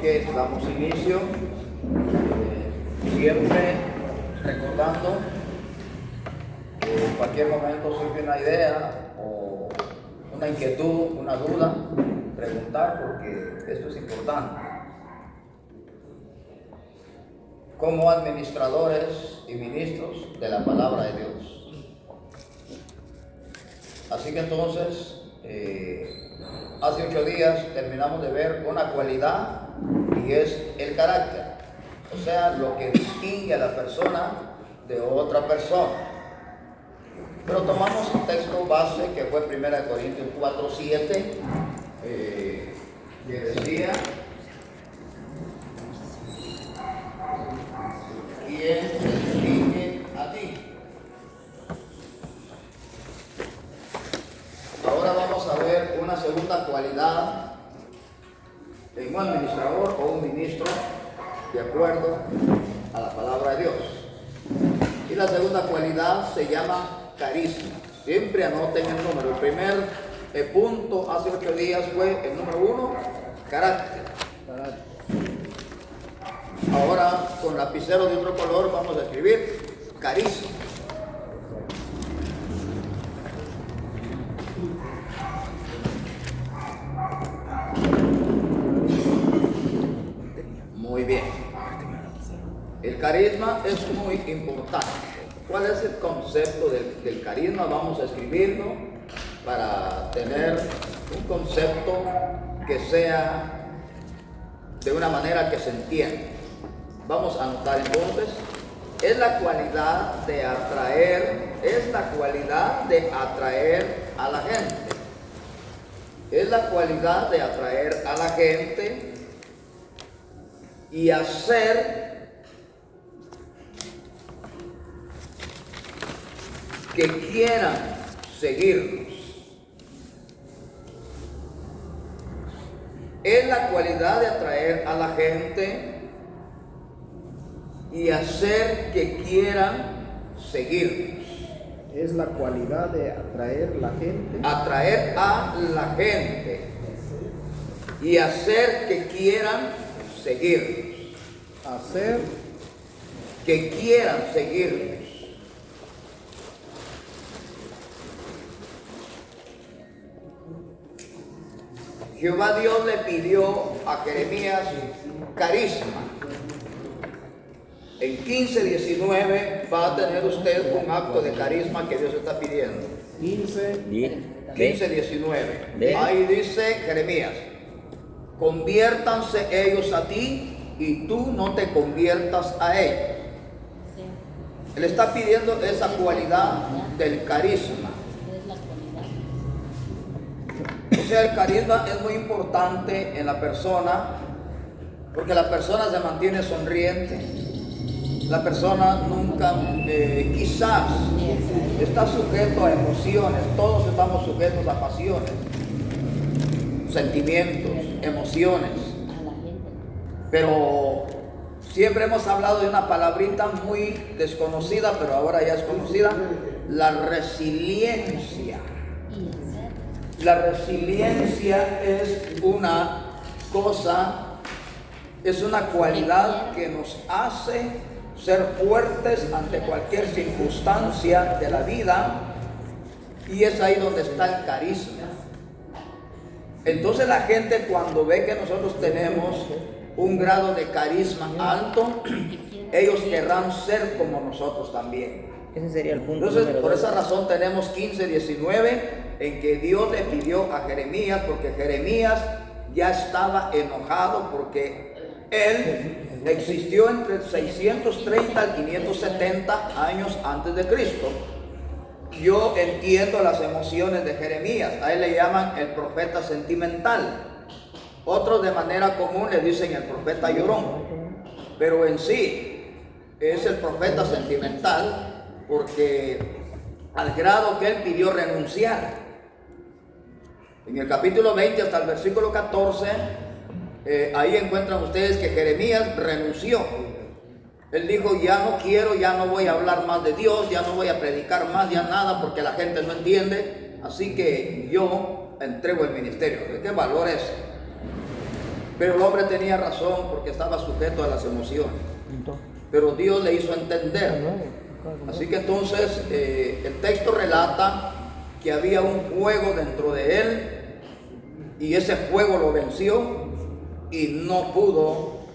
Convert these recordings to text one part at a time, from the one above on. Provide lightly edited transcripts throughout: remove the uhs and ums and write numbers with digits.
que damos inicio, siempre recordando que en cualquier momento surge una idea o una inquietud, una duda, preguntar, porque esto es importante. Como administradores y ministros de la palabra de Dios. Así que entonces, hace 8 días terminamos de ver una cualidad y es el carácter, o sea, lo que distingue a la persona de otra persona. Pero tomamos un texto base que fue 1 Corintios 4:7, que decía: ¿quién te distingue a ti? Ahora vamos a ver una segunda cualidad en un administrador o un ministro de acuerdo a la palabra de Dios. Y la segunda cualidad se llama carisma. Siempre anoten el número. El primer punto hace 8 días fue el número 1, carácter. Ahora con lapicero de otro color vamos a escribir carisma. Muy bien. El carisma es muy importante. ¿Cuál es el concepto del carisma? Vamos a escribirlo para tener un concepto que sea de una manera que se entienda. Vamos a anotar entonces: es la cualidad de atraer, a la gente. Es la cualidad de atraer a la gente y hacer que quieran seguirnos. Es la cualidad de atraer a la gente y hacer que quieran seguirnos. Es la cualidad de atraer la gente. Atraer a la gente y hacer que quieran seguirnos. Hacer Que quieran seguirnos. Jehová Dios le pidió a Jeremías carisma. En 15:19 va a tener usted un acto de carisma que Dios está pidiendo. 15:19. Ahí dice Jeremías: conviértanse ellos a ti y tú no te conviertas a ellos. Él está pidiendo esa cualidad del carisma. O sea, el carisma es muy importante en la persona, porque la persona se mantiene sonriente. La persona nunca, quizás, está sujeto a emociones. Todos estamos sujetos a pasiones, sentimientos, emociones. Pero siempre hemos hablado de una palabrita muy desconocida, pero ahora ya es conocida: la resiliencia. La resiliencia es una cosa, es una cualidad que nos hace ser fuertes ante cualquier circunstancia de la vida, y es ahí donde está el carisma. Entonces la gente, cuando ve que nosotros tenemos un grado de carisma alto, ellos querrán ser como nosotros también. Ese sería el punto. Entonces, por esa razón tenemos 15:19 en que Dios le pidió a Jeremías, porque Jeremías ya estaba enojado porque él existió entre 630 al 570 años antes de Cristo. Yo entiendo las emociones de Jeremías. A él le llaman el profeta sentimental. Otros de manera común le dicen el profeta llorón. Pero en sí es el profeta sentimental, porque al grado que él pidió renunciar. En el capítulo 20 hasta el versículo 14, ahí encuentran ustedes que Jeremías renunció. Él dijo: ya no quiero, ya no voy a hablar más de Dios, ya no voy a predicar más, ya nada, porque la gente no entiende, así que yo entrego el ministerio. ¿De qué valor es? Pero el hombre tenía razón porque estaba sujeto a las emociones. Pero Dios le hizo entender. Así que entonces el texto relata que había un fuego dentro de él y ese fuego lo venció y no pudo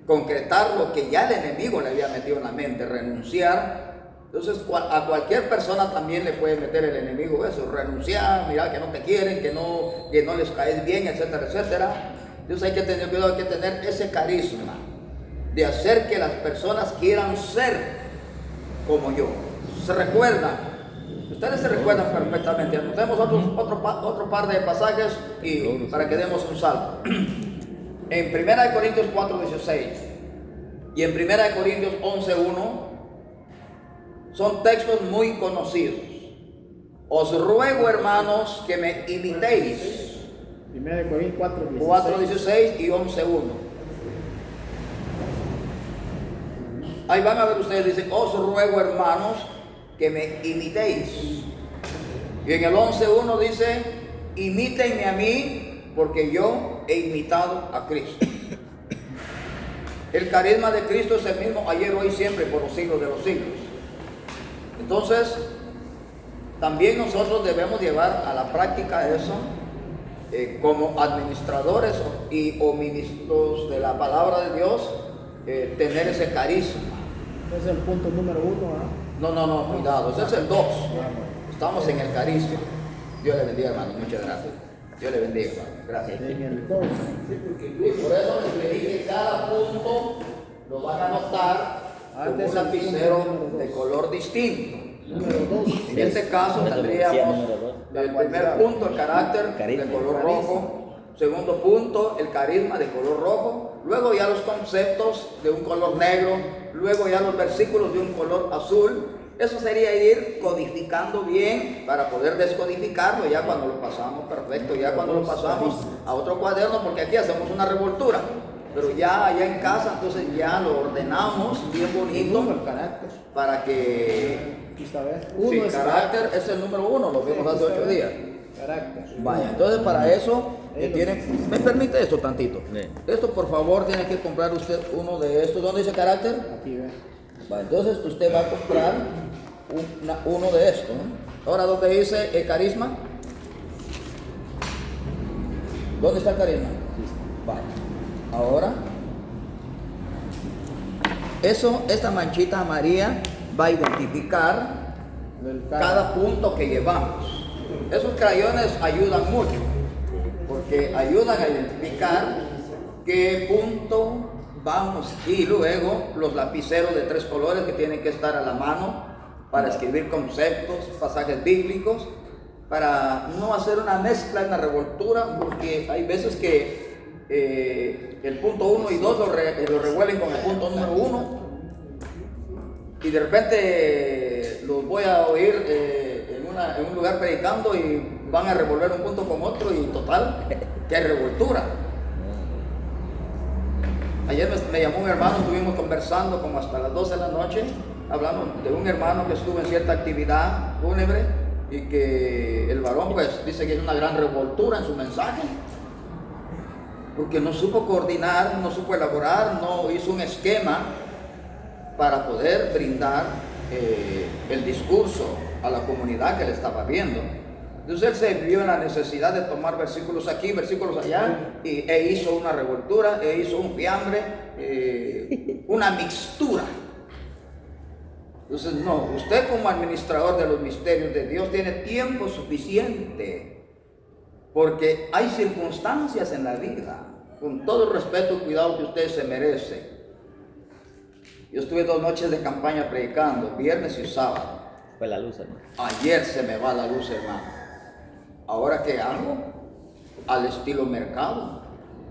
concretar lo que ya el enemigo le había metido en la mente, renunciar. Entonces a cualquier persona también le puede meter el enemigo eso, renunciar, mira que no te quieren, que no les caes bien, etcétera, etcétera. Entonces hay que tener cuidado, hay que tener ese carisma de hacer que las personas quieran ser como yo. ¿Se recuerdan? Ustedes se recuerdan perfectamente. Anotemos otro par de pasajes y para que demos un salto. En 1 Corintios 4:16 y en 1 Corintios 11:1 son textos muy conocidos. Os ruego, hermanos, que me imitéis. 1 Corintios 4:16 y 11:1. Ahí van a ver ustedes, dicen, os ruego, hermanos, que me imitéis. Y en el 11:1 dice, imítenme a mí, porque yo he imitado a Cristo. El carisma de Cristo es el mismo ayer, hoy, siempre, por los siglos de los siglos. Entonces, también nosotros debemos llevar a la práctica eso como administradores o ministros de la palabra de Dios, tener ese carisma. Ese es el punto número 1, ¿ah? No, cuidado, ese es el 2. Estamos en el carisma. Dios le bendiga, hermano, muchas gracias. Dios le bendiga, hermano, gracias. En el 2. Y por eso les pedí que cada punto lo van a anotar con un lapicero de color distinto. Número 2. En este caso tendríamos el primer punto, el carácter de color rojo. Segundo punto, el carisma de color rojo. Luego ya los conceptos de un color negro. Luego ya los versículos de un color azul. Eso sería ir codificando bien para poder descodificarlo ya cuando lo pasamos, perfecto, ya cuando lo pasamos a otro cuaderno, porque aquí hacemos una revoltura. Pero ya allá en casa, entonces ya lo ordenamos bien bonito para que... Sí, carácter es el número 1, lo vimos hace 8 días. Carácter. Vaya, entonces para eso tienen... ¿Me permite esto tantito? Esto, por favor, tiene que comprar usted uno de estos. ¿Dónde dice carácter? Aquí ve. Vale, entonces usted va a comprar uno de estos, ¿no? Ahora, ¿dónde dice el carisma? ¿Dónde está el carisma? Vale. Ahora, esta manchita amarilla va a identificar cada punto que llevamos. Esos crayones ayudan mucho, porque ayudan a identificar qué punto vamos, y luego los lapiceros de 3 colores que tienen que estar a la mano para escribir conceptos, pasajes bíblicos, para no hacer una mezcla, una revoltura, porque hay veces que el punto 1 y 2 lo revuelven con el punto número 1 y de repente los voy a oír en un lugar predicando y van a revolver un punto con otro y total, que hay revoltura. Ayer me llamó un hermano, estuvimos conversando como hasta las 12 de la noche, hablando de un hermano que estuvo en cierta actividad fúnebre y que el varón pues dice que es una gran revoltura en su mensaje, porque no supo coordinar, no supo elaborar, no hizo un esquema para poder brindar el discurso a la comunidad que le estaba viendo. Entonces él se vio en la necesidad de tomar versículos aquí, versículos allá, e hizo una revoltura, e hizo un fiambre, una mixtura. Entonces no, usted como administrador de los misterios de Dios tiene tiempo suficiente, porque hay circunstancias en la vida, con todo el respeto y cuidado que usted se merece. Yo estuve 2 noches de campaña predicando, viernes y sábado. Fue la luz, hermano. Ayer se me va la luz, hermano. ¿Ahora qué hago? Al estilo mercado,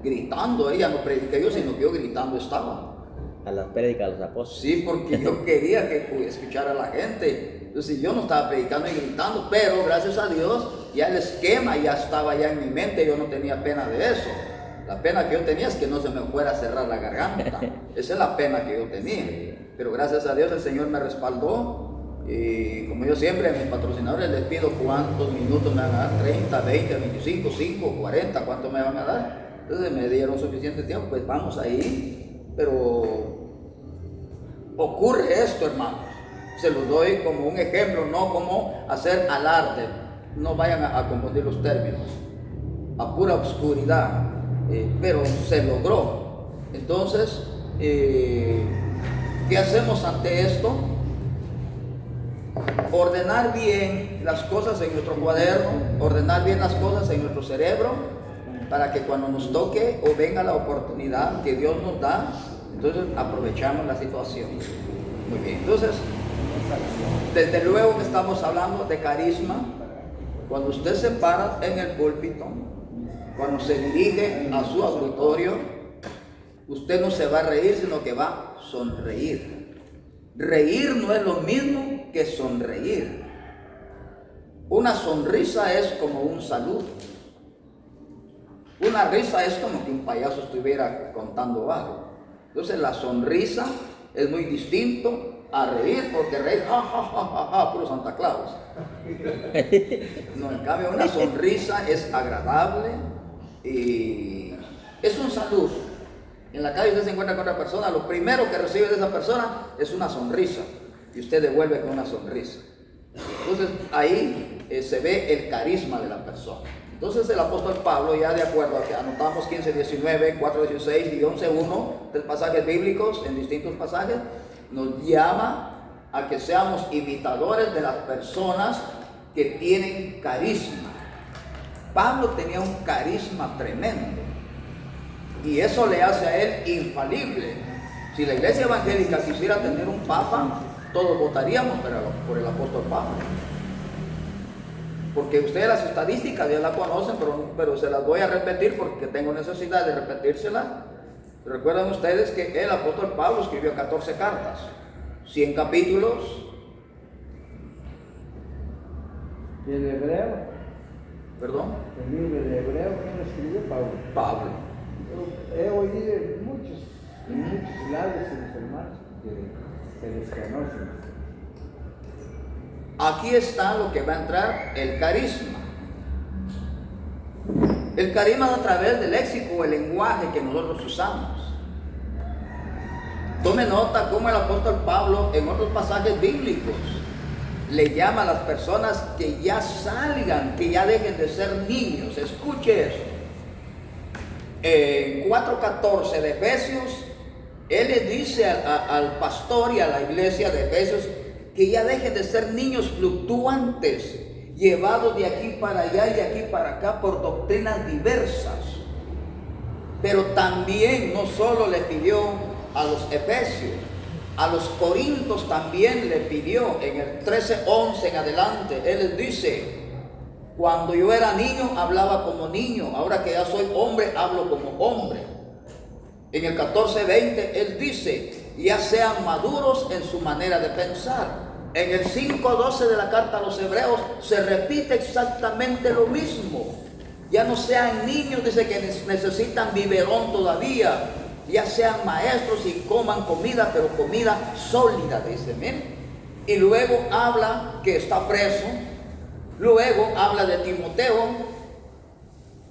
gritando. Ella no prediqué yo, sino que yo gritando estaba. A las prédicas de los apóstoles. Sí, porque yo quería que escuchara a la gente. Entonces yo no estaba predicando y gritando, pero gracias a Dios ya el esquema ya estaba ya en mi mente, yo no tenía pena de eso. La pena que yo tenía es que no se me fuera a cerrar la garganta. Esa es la pena que yo tenía. Pero gracias a Dios el Señor me respaldó. Y como yo siempre a mis patrocinadores les pido cuántos minutos me van a dar, 30, 20, 25, 5, 40, ¿cuánto me van a dar? Entonces me dieron suficiente tiempo, pues vamos ahí, pero ocurre esto, hermanos. Se los doy como un ejemplo, no como hacer alarde. No vayan a confundir los términos, a pura oscuridad, pero se logró. Entonces, ¿qué hacemos ante esto? Ordenar bien las cosas en nuestro cuaderno, ordenar bien las cosas en nuestro cerebro, para que cuando nos toque o venga la oportunidad que Dios nos da, entonces aprovechamos la situación. Muy bien, entonces, desde luego que estamos hablando de carisma. Cuando usted se para en el púlpito, cuando se dirige a su auditorio, usted no se va a reír, sino que va a sonreír. Reír no es lo mismo que sonreír. Una sonrisa es como un saludo. Una risa es como que un payaso estuviera contando algo. Entonces la sonrisa es muy distinto a reír, porque reír, ja, ja, ja, ja, ja, puro Santa Claus. No, en cambio una sonrisa es agradable y es un saludo. En la calle usted se encuentra con otra persona, lo primero que recibe de esa persona es una sonrisa y usted devuelve con una sonrisa. Entonces ahí se ve el carisma de la persona. Entonces el apóstol Pablo, ya de acuerdo a que anotamos 15:19, 4:16 y 11:1 de pasajes bíblicos en distintos pasajes, nos llama a que seamos imitadores de las personas que tienen carisma. Pablo tenía un carisma tremendo y eso le hace a él infalible. Si la iglesia evangélica quisiera tener un papa, todos votaríamos por el apóstol Pablo. Porque ustedes las estadísticas ya la conocen, pero se las voy a repetir porque tengo necesidad de repetírselas. Recuerdan ustedes que el apóstol Pablo escribió 14 cartas, 100 capítulos. ¿Y el hebreo? ¿Perdón? El libro de hebreo, ¿quién lo escribió? Pablo. Pablo. He oído en muchos lados en los hermanos que desconocen. Aquí está lo que va a entrar, el carisma. El carisma es a través del léxico, el lenguaje que nosotros usamos. Tome nota cómo el apóstol Pablo en otros pasajes bíblicos le llama a las personas que ya salgan, que ya dejen de ser niños. Escuche eso. En 4:14 de Efesios, él le dice al pastor y a la iglesia de Efesios que ya dejen de ser niños fluctuantes, llevados de aquí para allá y de aquí para acá por doctrinas diversas. Pero también no solo le pidió a los efesios, a los corintios también le pidió. En el 13:11 en adelante, él les dice: cuando yo era niño hablaba como niño, ahora que ya soy hombre hablo como hombre. En el 14:20 él dice: ya sean maduros en su manera de pensar. En el 5:12 de la carta a los hebreos se repite exactamente lo mismo. Ya no sean niños, dice, que necesitan biberón todavía. Ya sean maestros y coman comida, pero comida sólida, dice. Miren. Y luego habla que está preso. Luego habla de Timoteo.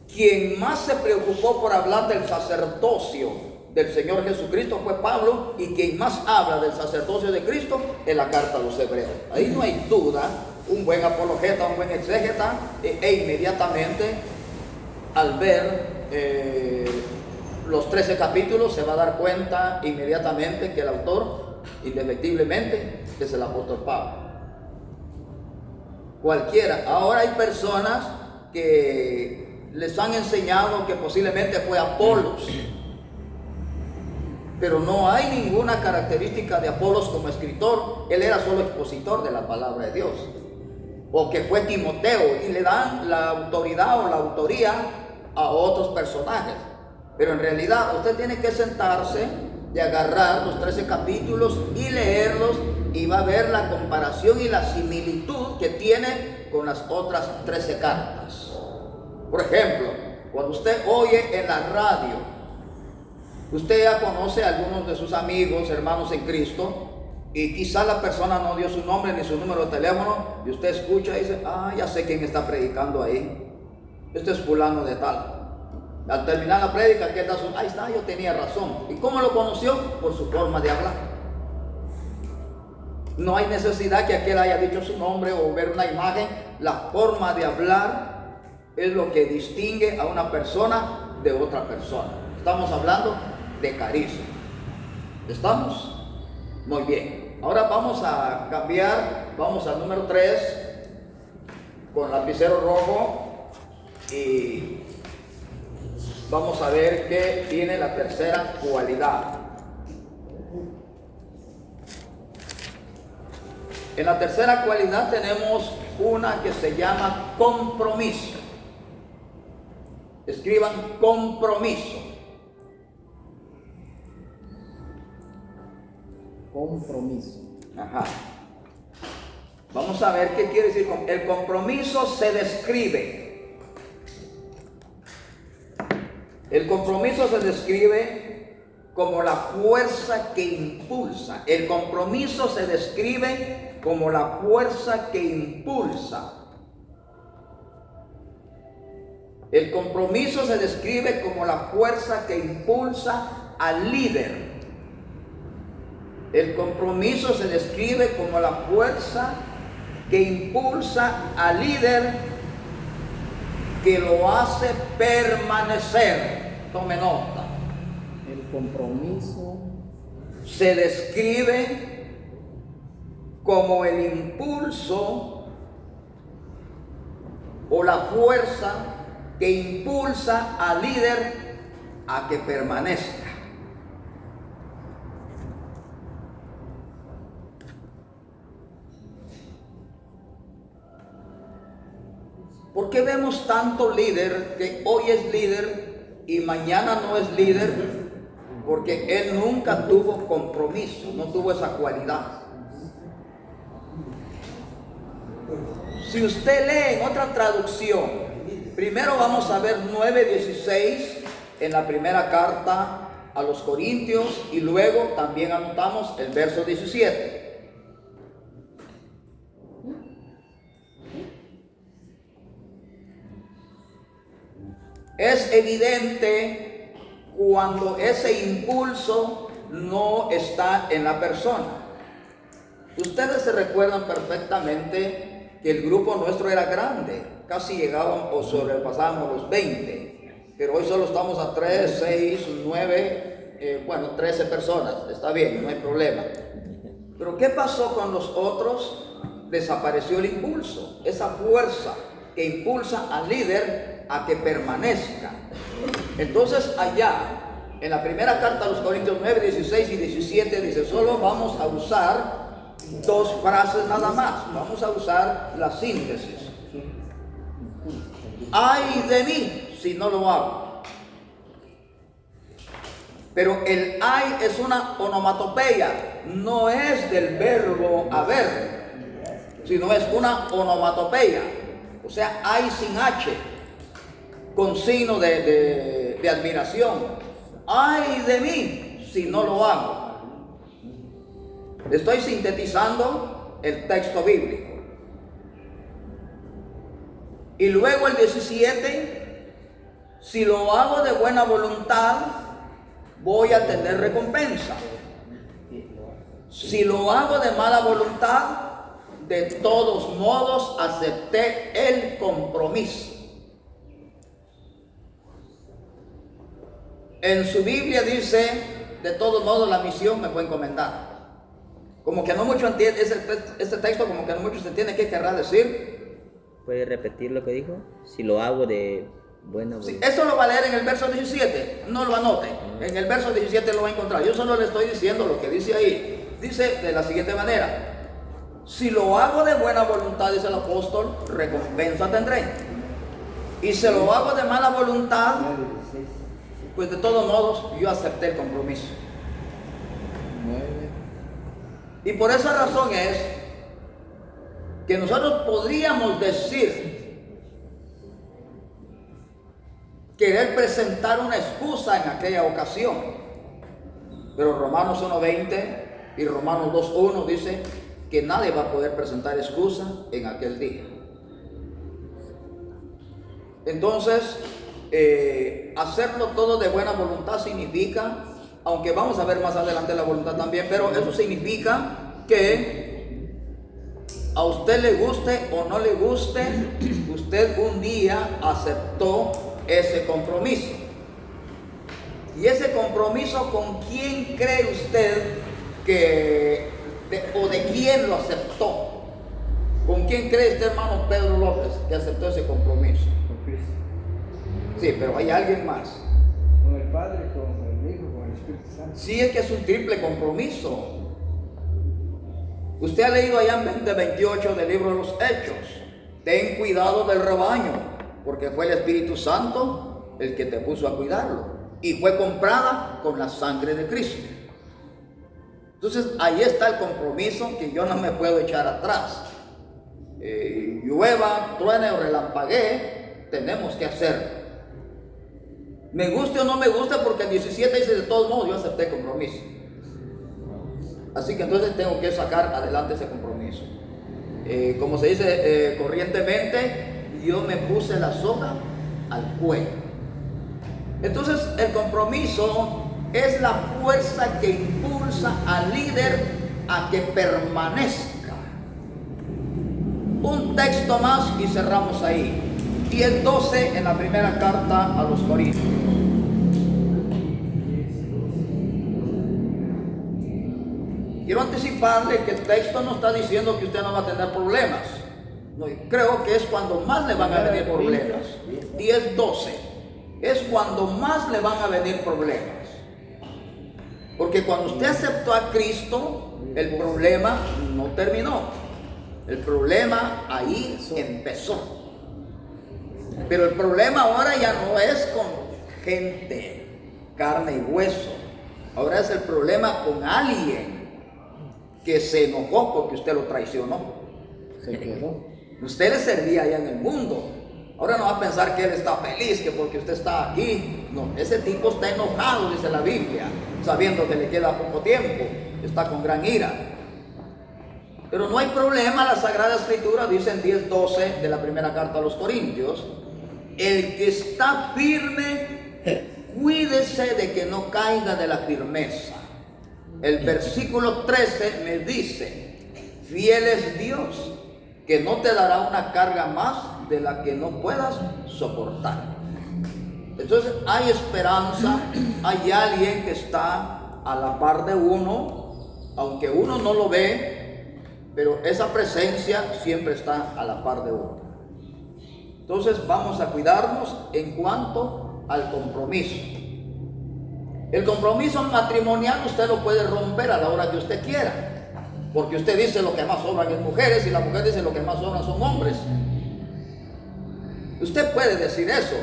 Quien más se preocupó por hablar del sacerdocio del Señor Jesucristo fue Pablo, y quien más habla del sacerdocio de Cristo en la carta a los hebreos. Ahí no hay duda. Un buen apologeta, un buen exégeta, inmediatamente al ver los 13 capítulos se va a dar cuenta inmediatamente que el autor, indefectiblemente, es el apóstol Pablo. Cualquiera. Ahora hay personas que les han enseñado que posiblemente fue Apolos, pero no hay ninguna característica de Apolos como escritor. Él era solo expositor de la palabra de Dios. O que fue Timoteo, y le dan la autoridad o la autoría a otros personajes. Pero en realidad usted tiene que sentarse y agarrar los 13 capítulos y leerlos, y va a ver la comparación y la similitud que tiene con las otras 13 cartas. Por ejemplo, cuando usted oye en la radio, usted ya conoce a algunos de sus amigos, hermanos en Cristo, y quizá la persona no dio su nombre ni su número de teléfono, y usted escucha y dice: ah, ya sé quién está predicando ahí. Este es fulano de tal. Al terminar la prédica, que ahí está, yo tenía razón. ¿Y cómo lo conoció? Por su forma de hablar. No hay necesidad que aquel haya dicho su nombre o ver una imagen. La forma de hablar es lo que distingue a una persona de otra persona. Estamos hablando de carisma. ¿Estamos? Muy bien. Ahora vamos a cambiar, vamos al número 3 con lapicero rojo y vamos a ver qué tiene la tercera cualidad. En la tercera cualidad tenemos una que se llama compromiso. Escriban compromiso. Compromiso. Ajá. Vamos a ver qué quiere decir. El compromiso se describe. El compromiso se describe como la fuerza que impulsa. El compromiso se describe como la fuerza que impulsa. El compromiso se describe como la fuerza que impulsa al líder. El compromiso se describe como la fuerza que impulsa al líder, que lo hace permanecer. Tome nota. El compromiso Se describe como el impulso o la fuerza que impulsa al líder a que permanezca. ¿Por qué vemos tanto líder que hoy es líder y mañana no es líder? Porque él nunca tuvo compromiso, no tuvo esa cualidad. Si usted lee en otra traducción, primero vamos a ver 9:16 en la primera carta a los Corintios y luego también anotamos el verso 17. Es evidente cuando ese impulso no está en la persona. Ustedes se recuerdan perfectamente que el grupo nuestro era grande, casi llegaban o sobrepasábamos los 20, pero hoy solo estamos a 3, 6, 9, 13 personas, está bien, no hay problema. Pero ¿qué pasó con los otros? Desapareció el impulso, esa fuerza que impulsa al líder a que permanezca. Entonces allá, en la primera carta a los Corintios 9:16 y 17 dice, solo vamos a usar dos frases nada más, vamos a usar la síntesis. Ay de mí si no lo hago. Pero el ay es una onomatopeya, no es del verbo haber, sino es una onomatopeya. O sea, hay sin H, con signo de admiración. Ay de mí si no lo hago. Estoy sintetizando el texto bíblico. Y luego el 17, si lo hago de buena voluntad, voy a tener recompensa. Si lo hago de mala voluntad, de todos modos acepté el compromiso. En su Biblia dice, de todos modos la misión me fue encomendada. Como que no mucho entiende, este texto como que no mucho se entiende qué querrá decir. ¿Puede repetir lo que dijo? Si lo hago de buena Sí, voluntad. esto lo va a leer en el verso 17, no lo anote. En el verso 17 lo va a encontrar. Yo solo le estoy diciendo lo que dice ahí. Dice de la siguiente manera. Si lo hago de buena voluntad, dice el apóstol, recompensa tendré. Y si lo hago de mala voluntad, pues de todos modos yo acepté el compromiso. 9. Y por esa razón es que nosotros podríamos decir, querer presentar una excusa en aquella ocasión. Pero Romanos 1:20 y Romanos 2:1 dice que nadie va a poder presentar excusa en aquel día. Entonces, hacerlo todo de buena voluntad significa, aunque vamos a ver más adelante la voluntad también, pero eso significa que a usted le guste o no le guste, usted un día aceptó ese compromiso. Y ese compromiso, ¿con quién cree usted o de quién lo aceptó? ¿Con quién cree usted, hermano Pedro López, que aceptó ese compromiso? Con Cristo. Sí, pero hay alguien más. Con el Padre, con el Hijo, con el Espíritu Santo. Sí, es que es un triple compromiso. Usted ha leído allá en 20:28 del libro de los Hechos. Ten cuidado del rebaño, porque fue el Espíritu Santo el que te puso a cuidarlo. Y fue comprada con la sangre de Cristo. Entonces ahí está el compromiso que yo no me puedo echar atrás. Llueva, truene o relampaguee, tenemos que hacerlo. Me guste o no me guste, porque el 17 dice: de todos modos yo acepté compromiso. Así que entonces tengo que sacar adelante ese compromiso. Como se dice corrientemente, yo me puse la soga al cuello. Entonces el compromiso es la fuerza que impulsa al líder a que permanezca. Un texto más y cerramos ahí. 10:12 en la primera carta a los Corintios. Quiero anticiparle que el texto no está diciendo que usted no va a tener problemas. No, creo que es cuando más le van a venir problemas. 10:12 es cuando más le van a venir problemas. Porque cuando usted aceptó a Cristo, el problema no terminó. El problema ahí empezó. Pero el problema ahora ya no es con gente, carne y hueso. Ahora es el problema con alguien que se enojó porque usted lo traicionó. Se quedó. Usted le servía allá en el mundo. Ahora no va a pensar que él está feliz, que porque usted está aquí. No, ese tipo está enojado, dice la Biblia, sabiendo que le queda poco tiempo. Está con gran ira. Pero no hay problema, la Sagrada Escritura dice en 10:12 de la primera carta a los Corintios: el que está firme, cuídese de que no caiga de la firmeza. El versículo 13 me dice: fiel es Dios, que no te dará una carga más de la que no puedas soportar. Entonces hay esperanza, hay alguien que está a la par de uno, aunque uno no lo ve, pero esa presencia siempre está a la par de uno. Entonces vamos a cuidarnos en cuanto al compromiso. El compromiso matrimonial usted lo puede romper a la hora que usted quiera, porque usted dice lo que más sobran es mujeres y la mujer dice lo que más sobran son hombres. Usted puede decir eso,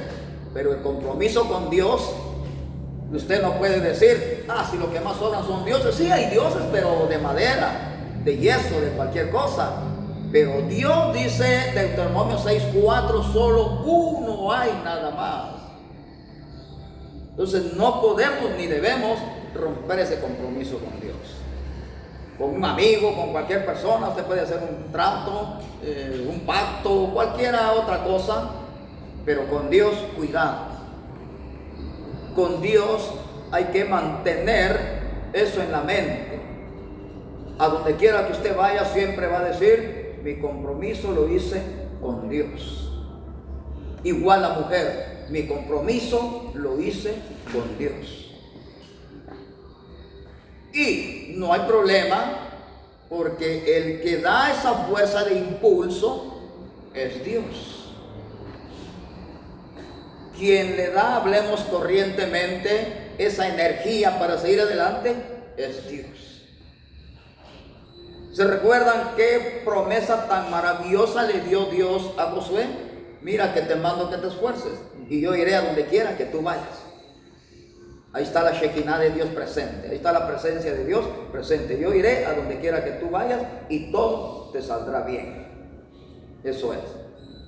pero el compromiso con Dios, usted no puede decir: si lo que más sobran son dioses. Sí, hay dioses, pero de madera, de yeso, de cualquier cosa. Pero Dios dice, Deuteronomio 6:4, solo uno hay, nada más. Entonces no podemos ni debemos romper ese compromiso con Dios. Con un amigo, con cualquier persona, usted puede hacer un trato, un pacto, cualquier otra cosa, pero con Dios, cuidado. Con Dios hay que mantener eso en la mente. A donde quiera que usted vaya, siempre va a decir: mi compromiso lo hice con Dios. Igual la mujer, mi compromiso lo hice con Dios. Y no hay problema, porque el que da esa fuerza de impulso es Dios. Quien le da, hablemos corrientemente, esa energía para seguir adelante es Dios. ¿Se recuerdan qué promesa tan maravillosa le dio Dios a Josué? Mira que te mando que te esfuerces y yo iré a donde quiera que tú vayas. Ahí está la Shekinah de Dios presente, ahí está la presencia de Dios presente. Yo iré a donde quiera que tú vayas y todo te saldrá bien. Eso es.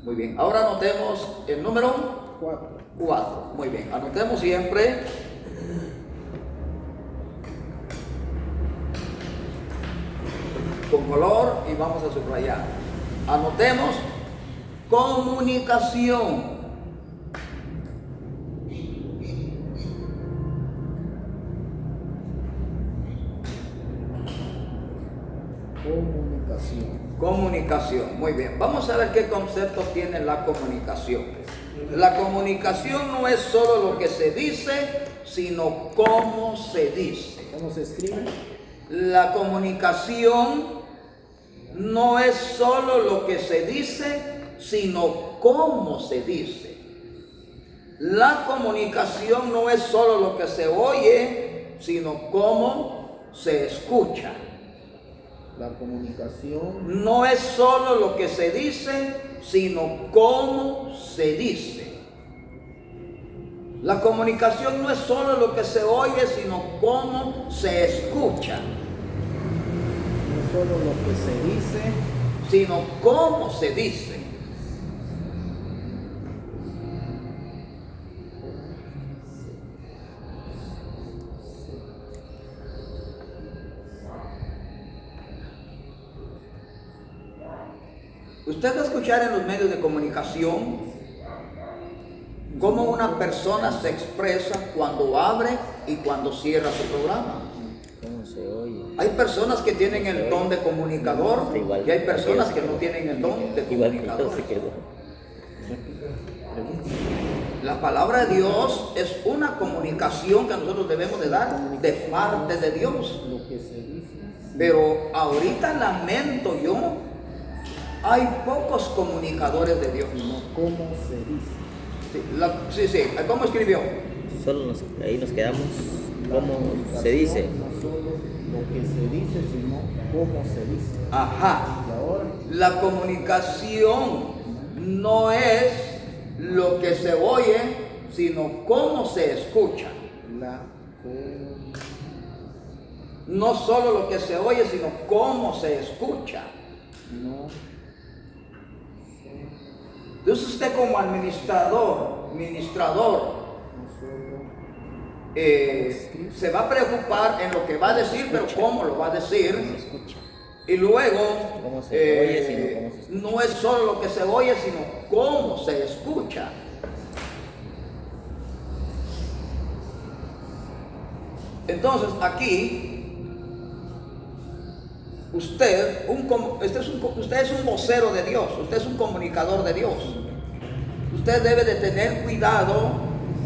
Muy bien, ahora anotemos el número 4. Muy bien, anotemos siempre con color y vamos a subrayar. Anotemos comunicación. Comunicación. Comunicación, muy bien. Vamos a ver qué concepto tiene la comunicación. La comunicación no es solo lo que se dice, sino cómo se dice. ¿Cómo se escribe? La comunicación no es solo lo que se dice, sino cómo se dice. La comunicación no es solo lo que se oye, sino cómo se escucha. La comunicación No es solo lo que se dice, sino cómo se dice. La comunicación no es solo lo que se oye, sino cómo se escucha. no solo lo que se dice, Sino cómo se dice. Usted va a escuchar en los medios de comunicación cómo una persona se expresa cuando abre y cuando cierra su programa. ¿Cómo se oye? Hay personas que tienen el don de comunicador y hay personas que no tienen el don de Igual que yo comunicador. se quedó. La palabra de Dios es una comunicación que nosotros debemos de dar de parte de Dios. lo que se dice. Pero ahorita lamento yo, hay pocos comunicadores de Dios. Sino cómo se dice. Sí, ¿cómo escribió? Solo ahí nos quedamos. La ¿Cómo comunicación se dice? No solo lo que se dice, sino cómo se dice. Ajá. Y ahora, La comunicación no es lo que se oye, sino cómo se escucha. la No solo lo que se oye, sino cómo se escucha. no Entonces usted como administrador, solo se va a preocupar en lo que va a decir, pero cómo lo va a decir. Escucha. Y luego, Cómo se oye, sino cómo se escucha. no es solo lo que se oye, sino cómo se escucha. Entonces, aquí, usted es un vocero de Dios, usted es un comunicador de Dios. Usted debe de tener cuidado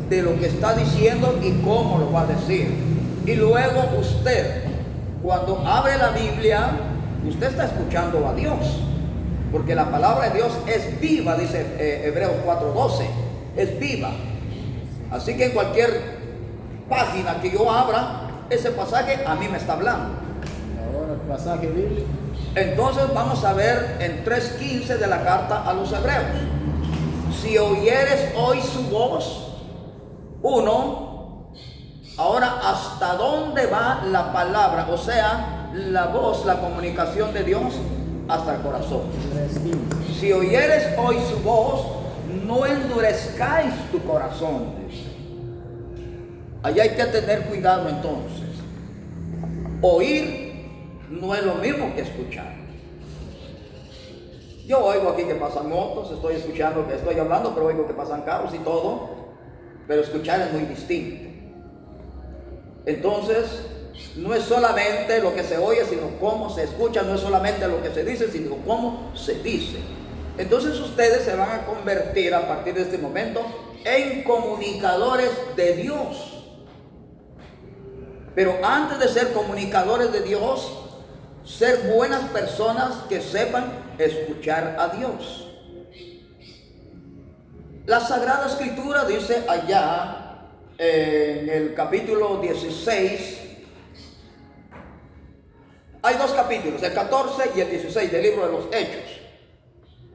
de lo que está diciendo y cómo lo va a decir. Y luego usted, cuando abre la Biblia, usted está escuchando a Dios, porque la palabra de Dios es viva, dice Hebreos 4:12, es viva. Así que en cualquier página que yo abra, ese pasaje a mí me está hablando. ahora el pasaje bíblico. Entonces vamos a ver en 3:15 de la carta a los Hebreos. Si oyeres hoy su voz, ahora ¿hasta dónde va la palabra? O sea, la voz, la comunicación de Dios hasta el corazón. 3:15. Si oyeres hoy su voz, no endurezcáis tu corazón. Dice. Allá hay que tener cuidado entonces. Oír no es lo mismo que escuchar. Yo oigo aquí que pasan motos, estoy escuchando que estoy hablando, pero oigo que pasan carros y todo, pero escuchar es muy distinto. Entonces, no es solamente lo que se oye, sino cómo se escucha, no es solamente lo que se dice, sino cómo se dice. Entonces ustedes se van a convertir a partir de este momento en comunicadores de Dios. Pero antes de ser comunicadores de Dios, ser buenas personas que sepan escuchar a Dios. La Sagrada Escritura dice allá en el capítulo 16, hay dos capítulos, el 14 y el 16 del libro de los Hechos.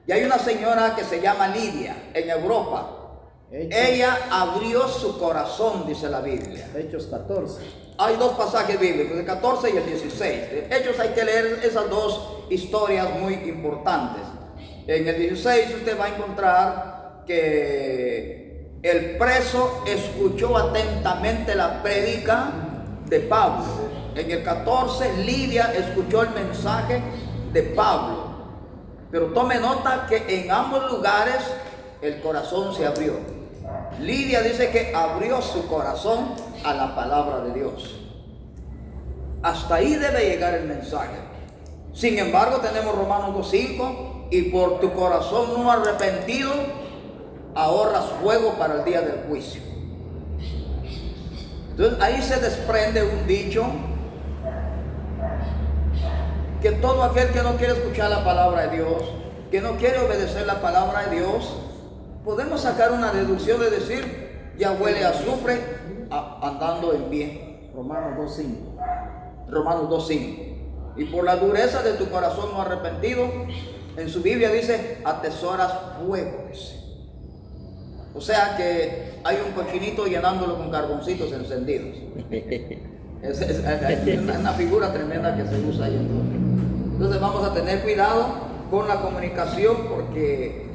Y hay una señora que se llama Lidia en Europa. Ella abrió su corazón, dice la Biblia. Hechos 14. Hay dos pasajes bíblicos, el 14 y el 16. De Hechos hay que leer esas dos historias muy importantes. En el 16 usted va a encontrar que el preso escuchó atentamente la prédica de Pablo. En el 14 Lidia escuchó el mensaje de Pablo. Pero tome nota que en ambos lugares el corazón se abrió. Lidia dice que abrió su corazón a la palabra de Dios. Hasta ahí debe llegar el mensaje. Sin embargo, tenemos Romanos 2:5, y por tu corazón no arrepentido, ahorras fuego para el día del juicio. Entonces ahí se desprende un dicho, que todo aquel que no quiere escuchar la palabra de Dios, que no quiere obedecer la palabra de Dios, podemos sacar una deducción de decir, ya huele a azufre andando en bien. Romanos 2:5. Romanos 2:5. Y por la dureza de tu corazón no arrepentido, en su Biblia dice, atesoras fuego, dice. O sea que hay un cochinito llenándolo con carboncitos encendidos. Es una figura tremenda que se usa ahí entonces vamos a tener cuidado con la comunicación, porque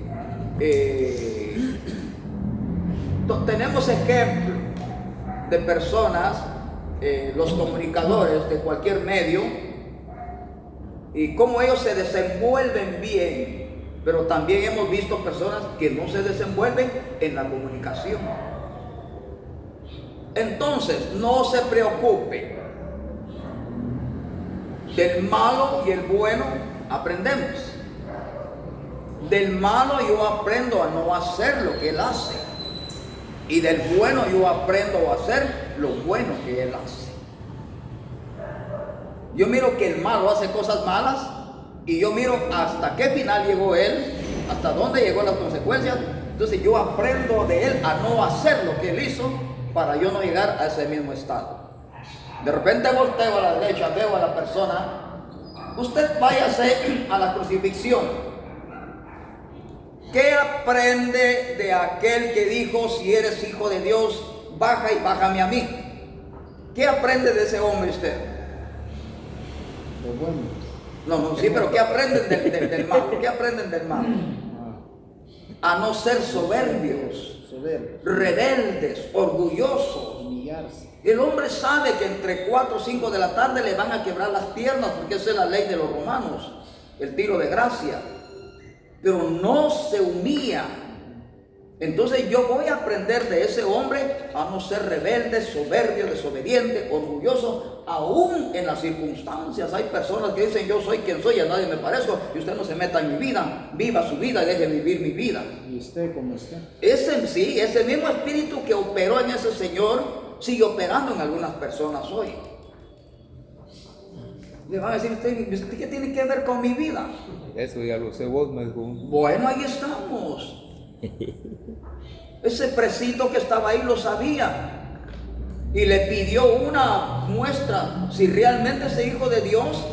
tenemos ejemplos de personas, los comunicadores de cualquier medio, y cómo ellos se desenvuelven bien, pero también hemos visto personas que no se desenvuelven en la comunicación. Entonces, no se preocupe. Del malo y el bueno aprendemos. Del malo yo aprendo a no hacer lo que él hace. Y del bueno yo aprendo a hacer lo bueno que él hace. Yo miro que el malo hace cosas malas y yo miro hasta qué final llegó él, hasta dónde llegó las consecuencias. Entonces yo aprendo de él a no hacer lo que él hizo para yo no llegar a ese mismo estado. De repente volteo a la derecha, veo a la persona, usted váyase a la crucifixión. ¿Qué aprende de aquel que dijo, si eres hijo de Dios, baja y bájame a mí? ¿Qué aprende de ese hombre usted? Lo bueno. No, sí, pero ¿qué aprenden del mal? ¿Qué aprenden del mal? A no ser soberbios, rebeldes, orgullosos. Humillarse. El hombre sabe que entre 4 o 5 de la tarde le van a quebrar las piernas, porque esa es la ley de los romanos, el tiro de gracia. Pero no se humilla. Entonces yo voy a aprender de ese hombre a no ser rebelde, soberbio, desobediente, orgulloso, aún en las circunstancias. Hay personas que dicen, yo soy quien soy, a nadie me parezco, y usted no se meta en mi vida, viva su vida y deje vivir mi vida. ¿Y usted cómo está? Ese mismo espíritu que operó en ese señor sigue operando en algunas personas hoy. Le van a decir, ¿usted qué tiene que ver con mi vida? Eso ya lo sé vos, me dijo. Bueno, ahí estamos. Ese presito que estaba ahí lo sabía y le pidió una muestra. Si realmente es hijo de Dios,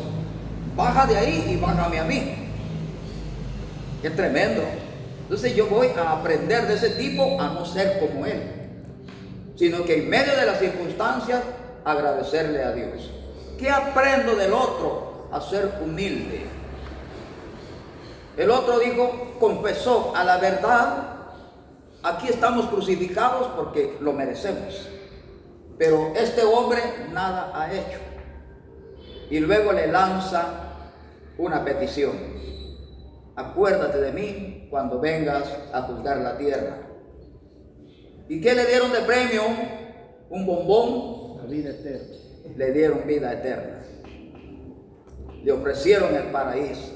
baja de ahí y bájame a mí. Qué tremendo. Entonces yo voy a aprender de ese tipo a no ser como él, sino que en medio de las circunstancias agradecerle a Dios. ¿Qué aprendo del otro? A ser humilde. El otro dijo, confesó a la verdad, aquí estamos crucificados porque lo merecemos. Pero este hombre nada ha hecho. Y luego le lanza una petición. Acuérdate de mí cuando vengas a juzgar la tierra. ¿Y qué le dieron de premio? Un bombón. La vida eterna. Le dieron vida eterna. Le ofrecieron el paraíso.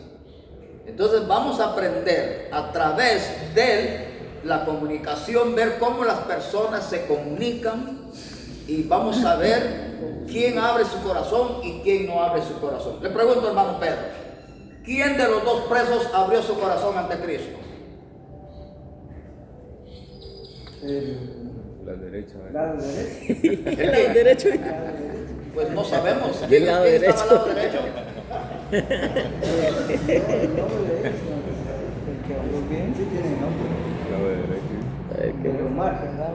Entonces vamos a aprender a través de la comunicación, ver cómo las personas se comunican, y vamos a ver quién abre su corazón y quién no abre su corazón. Le pregunto, hermano Pedro, ¿quién de los dos presos abrió su corazón ante Cristo? La derecha. Lado derecho. ¿El Lado qué? derecho. Pues no sabemos. Del lado ¿Quién derecho. estaba al lado derecho? El nombre de él, el que habló bien, sí tiene nombre. La derecha. Pero Omar, ¿verdad?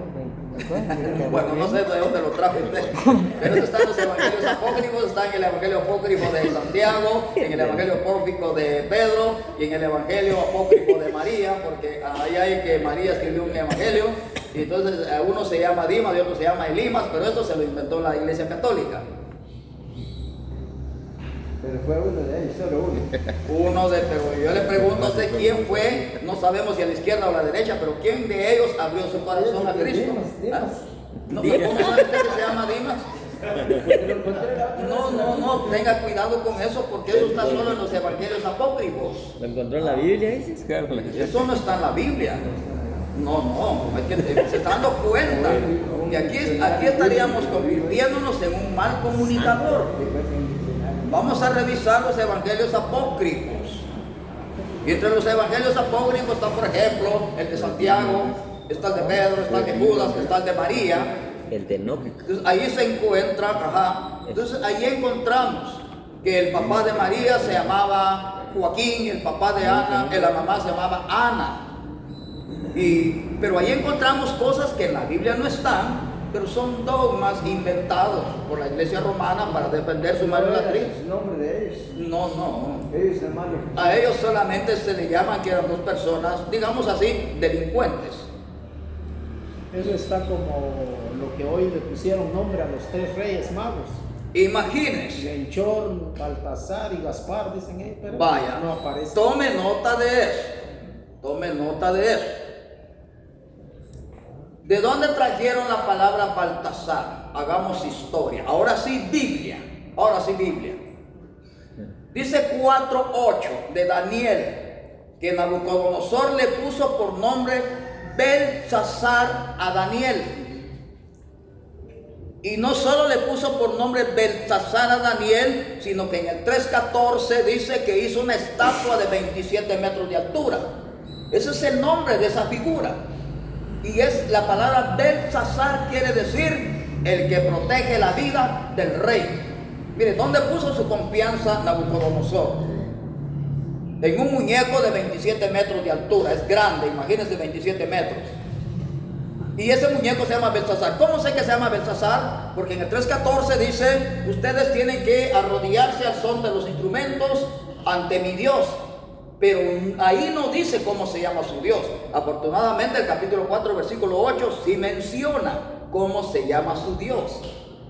Bueno, no sé de dónde lo trajo usted, pero eso está en los evangelios apócrifos, está en el evangelio apócrifo de Santiago, en el evangelio apócrifo de Pedro y en el evangelio apócrifo de María, porque ahí hay que María escribió un evangelio, y entonces uno se llama Dimas y otro se llama Elimas, pero esto se lo inventó la Iglesia Católica. Pero fue uno de ellos, solo uno. Pero yo le pregunto a usted quién fue, no sabemos si a la izquierda o a la derecha, pero quién de ellos abrió su corazón a Cristo. Dimas. ¿No? ¿Cómo sabe usted que se llama Dimas? No, tenga cuidado con eso porque eso está solo en los evangelios apócrifos. ¿Lo encontró en la Biblia, dices? Eso no está en la Biblia. No, hay que se está dando cuenta. Y aquí estaríamos convirtiéndonos en un mal comunicador. Vamos a revisar los evangelios apócrifos. Y entre los evangelios apócrifos está, por ejemplo, el de Santiago, está el de Pedro, está el de Judas, está el de María. El de Enoch. Entonces ahí se encuentra, entonces ahí encontramos que el papá de María se llamaba Joaquín, el papá de Ana, la mamá se llamaba Ana. Pero ahí encontramos cosas que en la Biblia no están, pero son dogmas inventados por la iglesia romana para defender su idolatría. ¿El nombre de ellos? No. Ellos, hermano. A ellos solamente se le llaman que eran dos personas, digamos así, delincuentes. Eso está como lo que hoy le pusieron nombre a los 3 reyes magos. Imagínense. Melchor, Baltasar y Gaspar, dicen ellos, pero Vaya, no aparece. tome nota de eso. Tome nota de eso. ¿De dónde trajeron la palabra Baltasar? Hagamos historia. Ahora sí, Biblia. Dice 4:8 de Daniel que Nabucodonosor le puso por nombre Belsasar a Daniel. Y no solo le puso por nombre Belsasar a Daniel, sino que en el 3:14 dice que hizo una estatua de 27 metros de altura. Ese es el nombre de esa figura. Y es la palabra Belsasar, quiere decir el que protege la vida del rey. Mire, ¿dónde puso su confianza Nabucodonosor? En un muñeco de 27 metros de altura. Es grande, imagínense 27 metros. Y ese muñeco se llama Belsasar. ¿Cómo sé que se llama Belsasar? Porque en el 3:14 dice: ustedes tienen que arrodillarse al son de los instrumentos ante mi Dios. Pero ahí no dice cómo se llama su Dios. Afortunadamente el capítulo 4 versículo 8 sí menciona cómo se llama su Dios.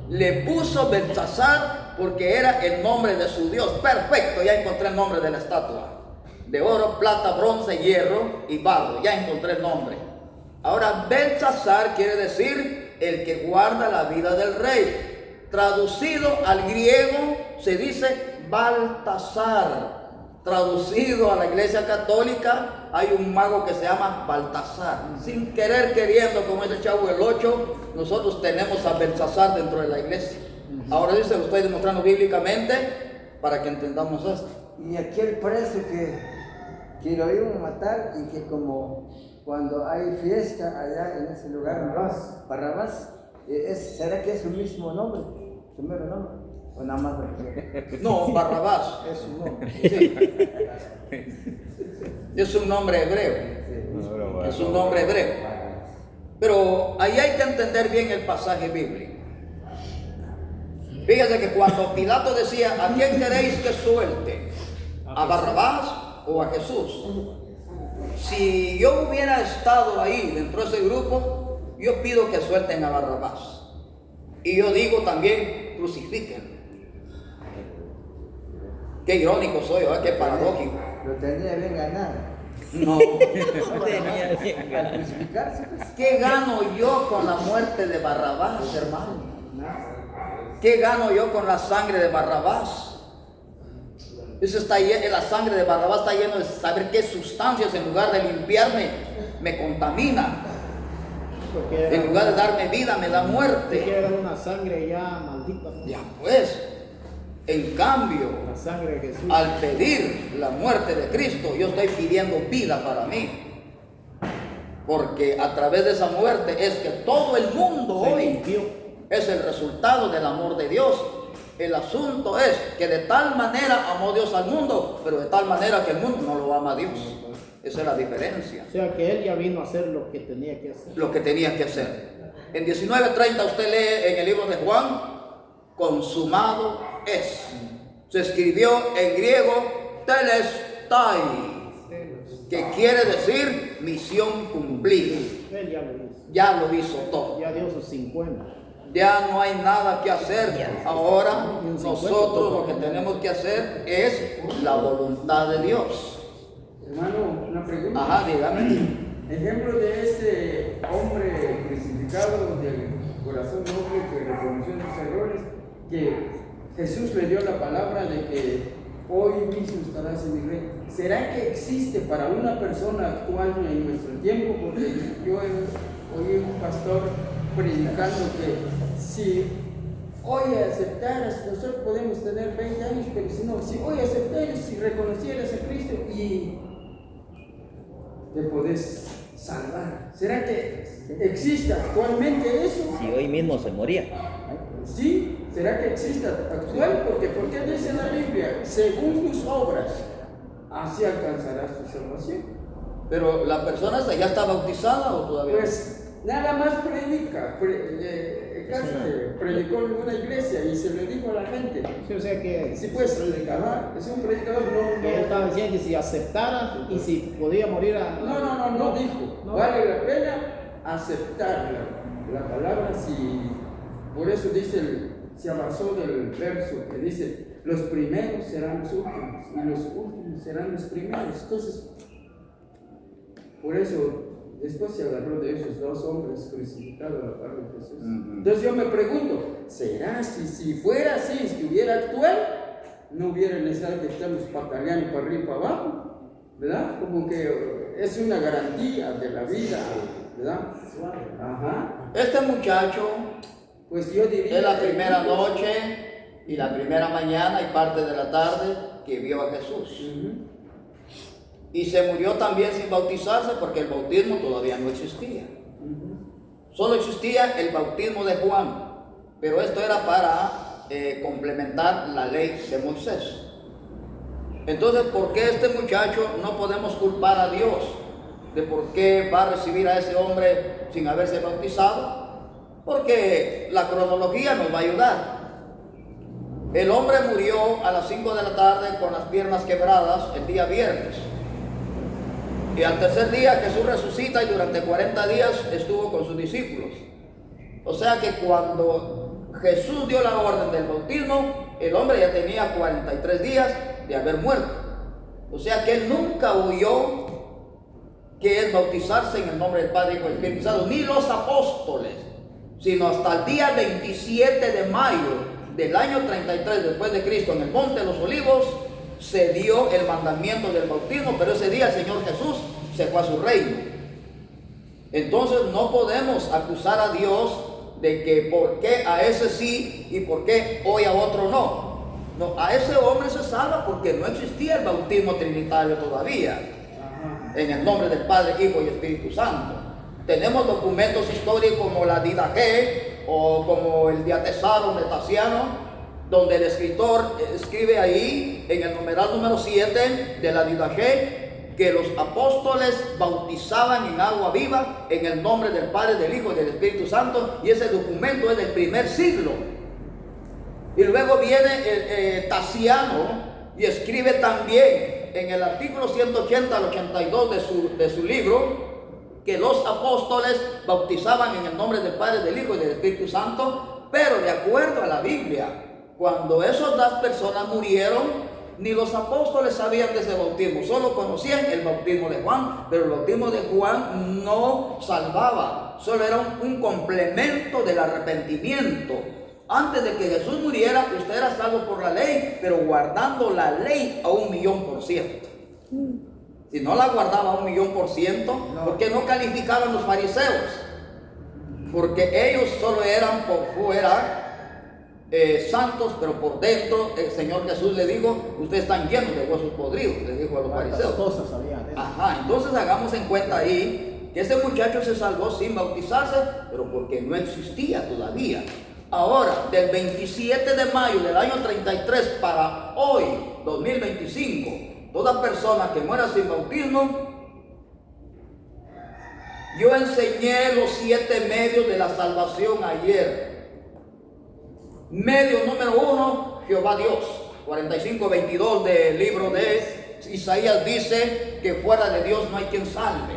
Le puso Belsasar porque era el nombre de su Dios. Perfecto, ya encontré el nombre de la estatua. De oro, plata, bronce, hierro y barro. Ya encontré el nombre. Ahora, Belsasar quiere decir el que guarda la vida del rey. Traducido al griego se dice Baltasar. Traducido a la iglesia católica, hay un mago que se llama Baltasar. Sin querer queriendo, como ese chavo el 8, nosotros tenemos a Belsasar dentro de la iglesia. Ahora dice, lo estoy demostrando bíblicamente para que entendamos esto. Y aquel preso que lo iban a matar y que como cuando hay fiesta allá en ese lugar, Barrabás, ¿será que es su mismo nombre? ¿Su mero nombre? ¿O nada más? No, Barrabás. Es su nombre. Sí. Es un nombre hebreo. Es un nombre hebreo. Pero ahí hay que entender bien el pasaje bíblico. Fíjate que cuando Pilato decía, ¿a quién queréis que suelte? ¿A Barrabás o a Jesús? Si yo hubiera estado ahí dentro de ese grupo, yo pido que suelten a Barrabás. Y yo digo también, crucifiquen. Qué irónico soy, ¿verdad? Qué paradójico. Lo tenía bien ganado. No. Tenía bien ganas. Crucificarse, pues. ¿Qué gano yo con la muerte de Barrabás, hermano? Nada. ¿Qué gano yo con la sangre de Barrabás? Eso está lleno, la sangre de Barrabás está lleno de saber qué sustancias, en lugar de limpiarme, me contamina. En lugar de darme vida, me da Que muerte. era una sangre ya maldita. Ya pues, en cambio, La sangre de Jesús. al pedir la muerte de Cristo, yo estoy pidiendo vida para mí. Porque a través de esa muerte es que todo el mundo Se hoy limpió. es el resultado del amor de Dios. El asunto es que de tal manera amó Dios al mundo, pero de tal manera que el mundo no lo ama a Dios. Esa es la diferencia. O sea que él ya vino a hacer lo que tenía que hacer. Lo que tenía que hacer. En 19:30 usted lee en el libro de Juan, consumado es. Se escribió en griego telestai, que quiere decir misión cumplida. Él ya lo hizo. Ya lo hizo todo. Ya dio sus 50. Ya no hay nada que hacer. Ahora nosotros lo que tenemos que hacer es la voluntad de Dios. Hermano, una pregunta. Ajá, dígame. Ejemplo de ese hombre crucificado del corazón noble que reconoció sus errores, que Jesús le dio la palabra de que hoy mismo estarás en mi reino. ¿Será que existe para una persona actual en nuestro tiempo? Porque yo oí un pastor predicando que si hoy aceptaras, nosotros podemos tener 20 años, pero si hoy aceptaras, si reconocieras a Cristo y te podés salvar. ¿Será que existe actualmente eso? Si hoy mismo se moría. Sí, ¿será que existe actual? Porque ¿por qué dice la Biblia? Según tus obras, así alcanzarás tu salvación. Pero la persona esa ya está bautizada o todavía no? Pues nada más predica, predicó en una iglesia y se lo dijo a la gente. Sí, o sea que Sí, pues, predicador, es un predicador, él estaba diciendo que si aceptara y si podía morir a... no dijo. No. Vale la pena aceptar la palabra si, por eso dice, se basó del verso que dice, los primeros serán los últimos y los últimos serán los primeros. Entonces, por eso, después se agarró de esos dos hombres crucificados a la par de Jesús. Entonces yo me pregunto, ¿será si fuera así, si estuviera actual, no hubiera necesidad de que estemos pataleando para arriba y para abajo? ¿Verdad? Como que es una garantía de la vida, ¿verdad? Ajá. Este muchacho Pues yo diría... es la primera noche y la primera mañana y parte de la tarde que vio a Jesús. Ujú. Y se murió también sin bautizarse porque el bautismo todavía no existía. Solo existía el bautismo de Juan, pero esto era para complementar la ley de Moisés. Entonces, ¿por qué este muchacho no podemos culpar a Dios de por qué va a recibir a ese hombre sin haberse bautizado? Porque la cronología nos va a ayudar. El hombre murió a las 5 de la tarde con las piernas quebradas el día viernes. Y al tercer día Jesús resucita y durante 40 días estuvo con sus discípulos. O sea que cuando Jesús dio la orden del bautismo, el hombre ya tenía 43 días de haber muerto. O sea que él nunca oyó que es bautizarse en el nombre del Padre, Hijo y Espíritu Santo, ni los apóstoles, sino hasta el día 27 de mayo del año 33 después de Cristo, en el Monte de los Olivos, se dio el mandamiento del bautismo, pero ese día el Señor Jesús se fue a su reino. Entonces no podemos acusar a Dios de que por qué a ese sí y por qué hoy a otro no. No, a ese hombre se salva porque no existía el bautismo trinitario todavía, en el nombre del Padre, Hijo y Espíritu Santo. Tenemos documentos históricos como la Didache o como el Diatesado Metasiano, donde el escritor escribe ahí en el numeral número 7 de la Didache que los apóstoles bautizaban en agua viva en el nombre del Padre, del Hijo y del Espíritu Santo, y ese documento es del primer siglo. Y luego viene Tasiano y escribe también en el artículo 180 al 82 de su libro que los apóstoles bautizaban en el nombre del Padre, del Hijo y del Espíritu Santo, pero de acuerdo a la Biblia, cuando esas dos personas murieron, ni los apóstoles sabían de ese bautismo, solo conocían el bautismo de Juan, pero el bautismo de Juan no salvaba, solo era un complemento del arrepentimiento. Antes de que Jesús muriera, usted era salvo por la ley, pero guardando la ley a 1,000,000%. Si no la guardaba a 1,000,000%, ¿por qué no calificaban los fariseos? Porque ellos solo eran por fuera santos, pero por dentro el Señor Jesús le dijo, ustedes están llenos de huesos podridos, le dijo a los fariseos. Cosas había de eso. Ajá, entonces hagamos en cuenta ahí que ese muchacho se salvó sin bautizarse, pero porque no existía todavía. Ahora, del 27 de mayo del año 33 para hoy, 2025, toda persona que muera sin bautismo, yo enseñé los 7 medios de la salvación ayer. Medio número 1, Jehová Dios. 45:22 del libro de Isaías dice que fuera de Dios no hay quien salve.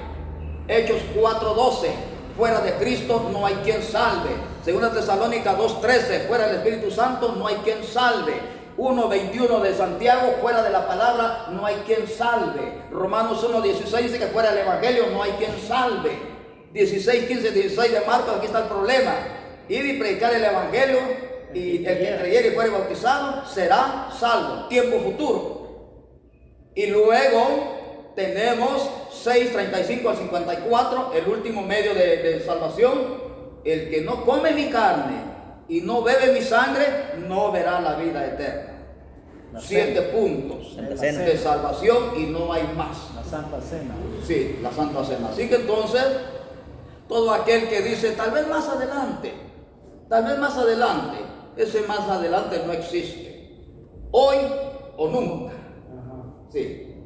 Hechos 4:12, fuera de Cristo no hay quien salve. Segunda Tesalónica 2:13, fuera del Espíritu Santo no hay quien salve. 1:21 de Santiago, fuera de la palabra no hay quien salve. Romanos 1:16 dice que fuera del Evangelio no hay quien salve. 16, 15, 16 de Marcos, aquí está el problema. Ir y predicar el Evangelio Y el que creyere y fuere bautizado será salvo, tiempo futuro. Y luego tenemos 6:35 al 54, el último medio de salvación. El que no come mi carne y no bebe mi sangre, no verá la vida eterna. 7 puntos Santa Cena. de salvación y no hay más. La Santa Cena. Sí, la Santa Cena. Así que entonces, todo aquel que dice, tal vez más adelante, ese más adelante no existe. Hoy o nunca. Sí.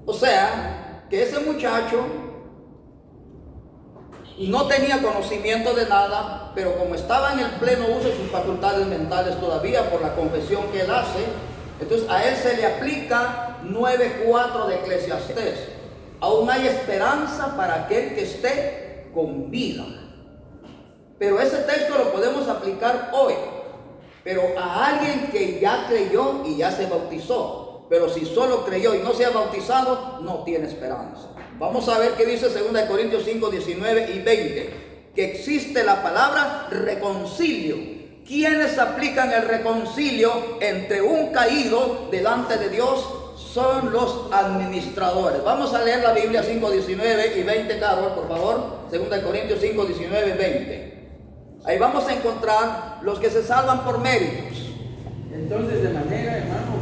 O sea, que ese muchacho no tenía conocimiento de nada, pero como estaba en el pleno uso de sus facultades mentales todavía por la confesión que él hace, entonces a él se le aplica 9:4 de Eclesiastés. Aún hay esperanza para aquel que esté con vida. Pero ese texto lo podemos aplicar hoy. Pero a alguien que ya creyó y ya se bautizó. Pero si solo creyó y no se ha bautizado, no tiene esperanza. Vamos a ver qué dice 2 Corintios 5, 19 y 20. Que existe la palabra reconcilio. ¿Quiénes aplican el reconcilio entre un caído delante de Dios? Son los administradores. Vamos a leer la Biblia 5, 19 y 20, Carol, por favor. 2 Corintios 5, 19 y 20. Ahí vamos a encontrar los que se salvan por méritos. Entonces, de manera, hermano,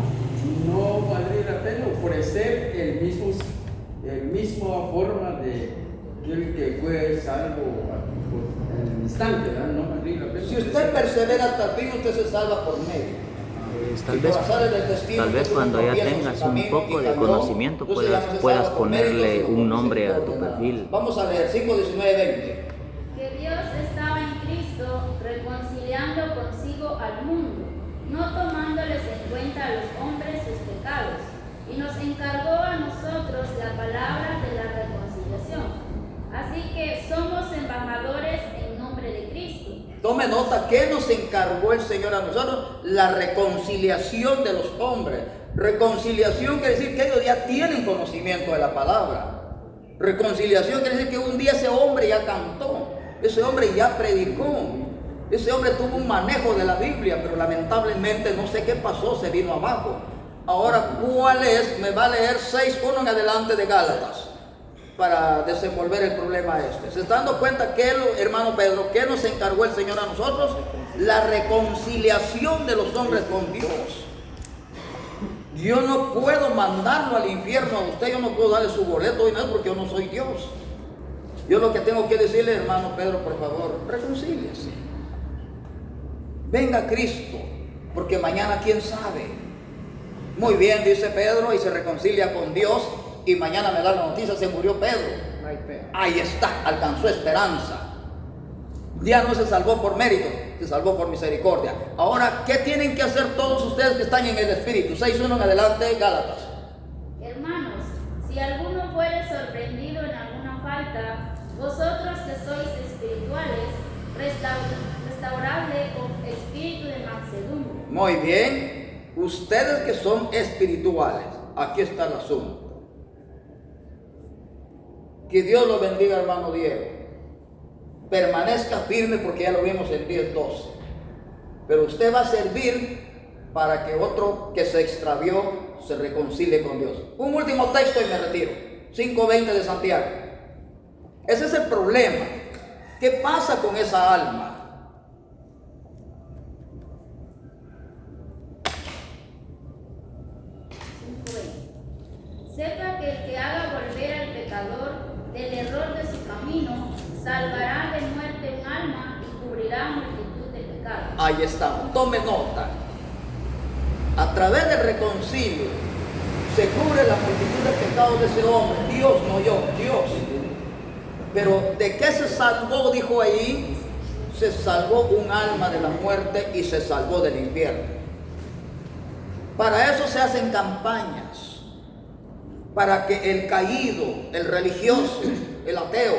no valdría la pena ofrecer el mismo forma de aquel que fue salvo en el instante, ¿verdad? No valdría la pena. Si usted persevera hasta el fin, usted se salva por mérito. Tal vez cuando ya tengas un poco de conocimiento puedas ponerle un nombre a tu perfil. Vamos a leer 5, 19, 20. Que Dios estaba en Cristo reconciliando consigo al mundo, no tomándoles en cuenta a los hombres sus pecados, y nos encargó a nosotros la palabra de la reconciliación. Así que somos embajadores en nombre de Cristo. Tome nota, ¿qué nos encargó el Señor a nosotros? La reconciliación de los hombres. Reconciliación quiere decir que ellos ya tienen conocimiento de la palabra. Reconciliación quiere decir que un día ese hombre ya cantó, ese hombre ya predicó, ese hombre tuvo un manejo de la Biblia, pero lamentablemente no sé qué pasó, se vino abajo. Ahora, ¿cuál es? Me va a leer 6:1 en adelante de Gálatas para desenvolver el problema este. ¿Se está dando cuenta que, hermano Pedro, qué nos encargó el Señor a nosotros? La reconciliación de los hombres con Dios. Yo no puedo mandarlo al infierno a usted, yo no puedo darle su boleto y nada porque yo no soy Dios. Yo lo que tengo que decirle, hermano Pedro, por favor, reconcíliese. Venga Cristo, porque mañana quién sabe. Muy bien, dice Pedro, y se reconcilia con Dios, y mañana me da la noticia, se murió Pedro. Ahí está, alcanzó esperanza. Ya no se salvó por mérito, se salvó por misericordia. Ahora, ¿qué tienen que hacer todos ustedes que están en el Espíritu? 6:1 en adelante, Gálatas. Hermanos, si alguno fuere sorprendido en alguna falta, vosotros que sois espirituales, restauradle con espíritu de mansedumbre. Muy bien. Ustedes que son espirituales, aquí está el asunto. Que Dios lo bendiga, hermano Diego. Permanezca firme porque ya lo vimos en 10:12. Pero usted va a servir para que otro que se extravió se reconcilie con Dios. Un último texto y me retiro. 5:20 de Santiago. Ese es el problema. ¿Qué pasa con esa alma? Sepa que el que haga volver al pecador del error de su camino, salvará de muerte un alma y cubrirá multitud de pecados. Ahí estamos, tome nota. A través del reconcilio se cubre la multitud de pecados de ese hombre. Dios, no yo, Dios. Pero ¿de qué se salvó? Dijo ahí, se salvó un alma de la muerte y se salvó del infierno. Para eso se hacen campañas. Para que el caído, el religioso, el ateo,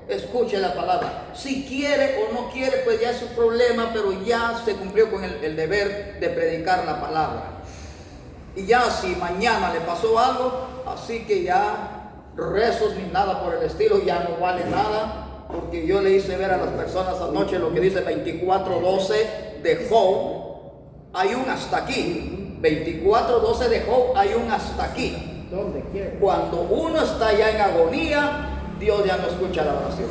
escuche la palabra. Si quiere o no quiere, pues ya es su problema, pero ya se cumplió con el deber de predicar la palabra. Y ya si mañana le pasó algo, así que ya rezos ni nada por el estilo, ya no vale nada, porque yo le hice ver a las personas anoche lo que dice 24:12 de Job. hay un hasta aquí. 24:12 de Job, hay un hasta aquí. Donde quiera. Cuando uno está ya en agonía, Dios ya no escucha la oración.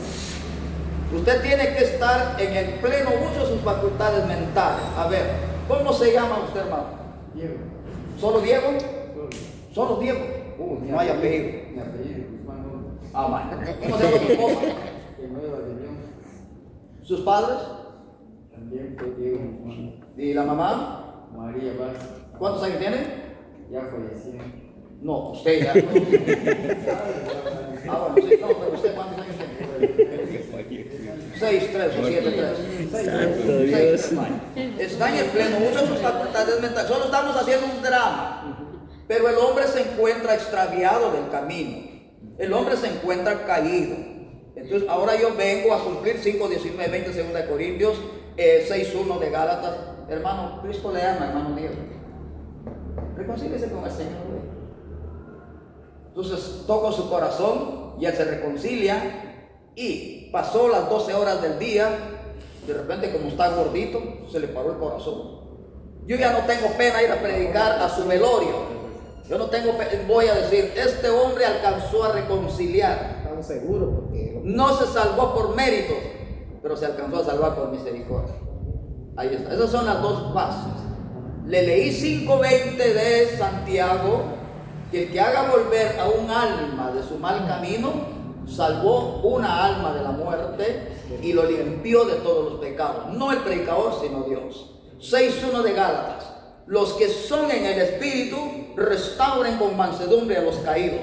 Usted tiene que estar en el pleno uso de sus facultades mentales. A ver, ¿cómo se llama usted, hermano? Diego. ¿Solo Diego? Solo. ¿Solo Diego? No hay apellido. Mi apellido, Guzmán Gómez. Ah, vale. ¿Cómo se llama tu esposa? De Nueva de León. ¿Sus padres? También fue Diego Guzmán. ¿Y la mamá? María Vaz. ¿Cuántos años tiene? Ya falleció. No, usted ya. Ah, bueno, sí, no, pero usted ¿cuántos años tiene? 6, 3 o 7, 3. Santo Dios. Está en el pleno uso de sus facultades mentales. Solo estamos haciendo un drama. Pero el hombre se encuentra extraviado del camino. El hombre se encuentra caído. Entonces ahora yo vengo a cumplir 5, 19, 20, 2 de Corintios, 6, 1 de Gálatas. Hermano, Cristo le ama, hermano Diego. Reconcíliese con el Señor. Entonces toco su corazón y él se reconcilia. Y pasó las 12 horas del día. De repente, como está gordito, se le paró el corazón. Yo ya no tengo pena ir a predicar a su velorio. Yo no tengo pena, voy a decir, este hombre alcanzó a reconciliar. Estamos seguros porque No se salvó por méritos, pero se alcanzó a salvar por misericordia. Ahí está. Esas son las dos bases. Le leí 5:20 de Santiago, que el que haga volver a un alma de su mal camino, salvó una alma de la muerte y lo limpió de todos los pecados. No el predicador, sino Dios. 6:1 de Gálatas. Los que son en el Espíritu, restauren con mansedumbre a los caídos.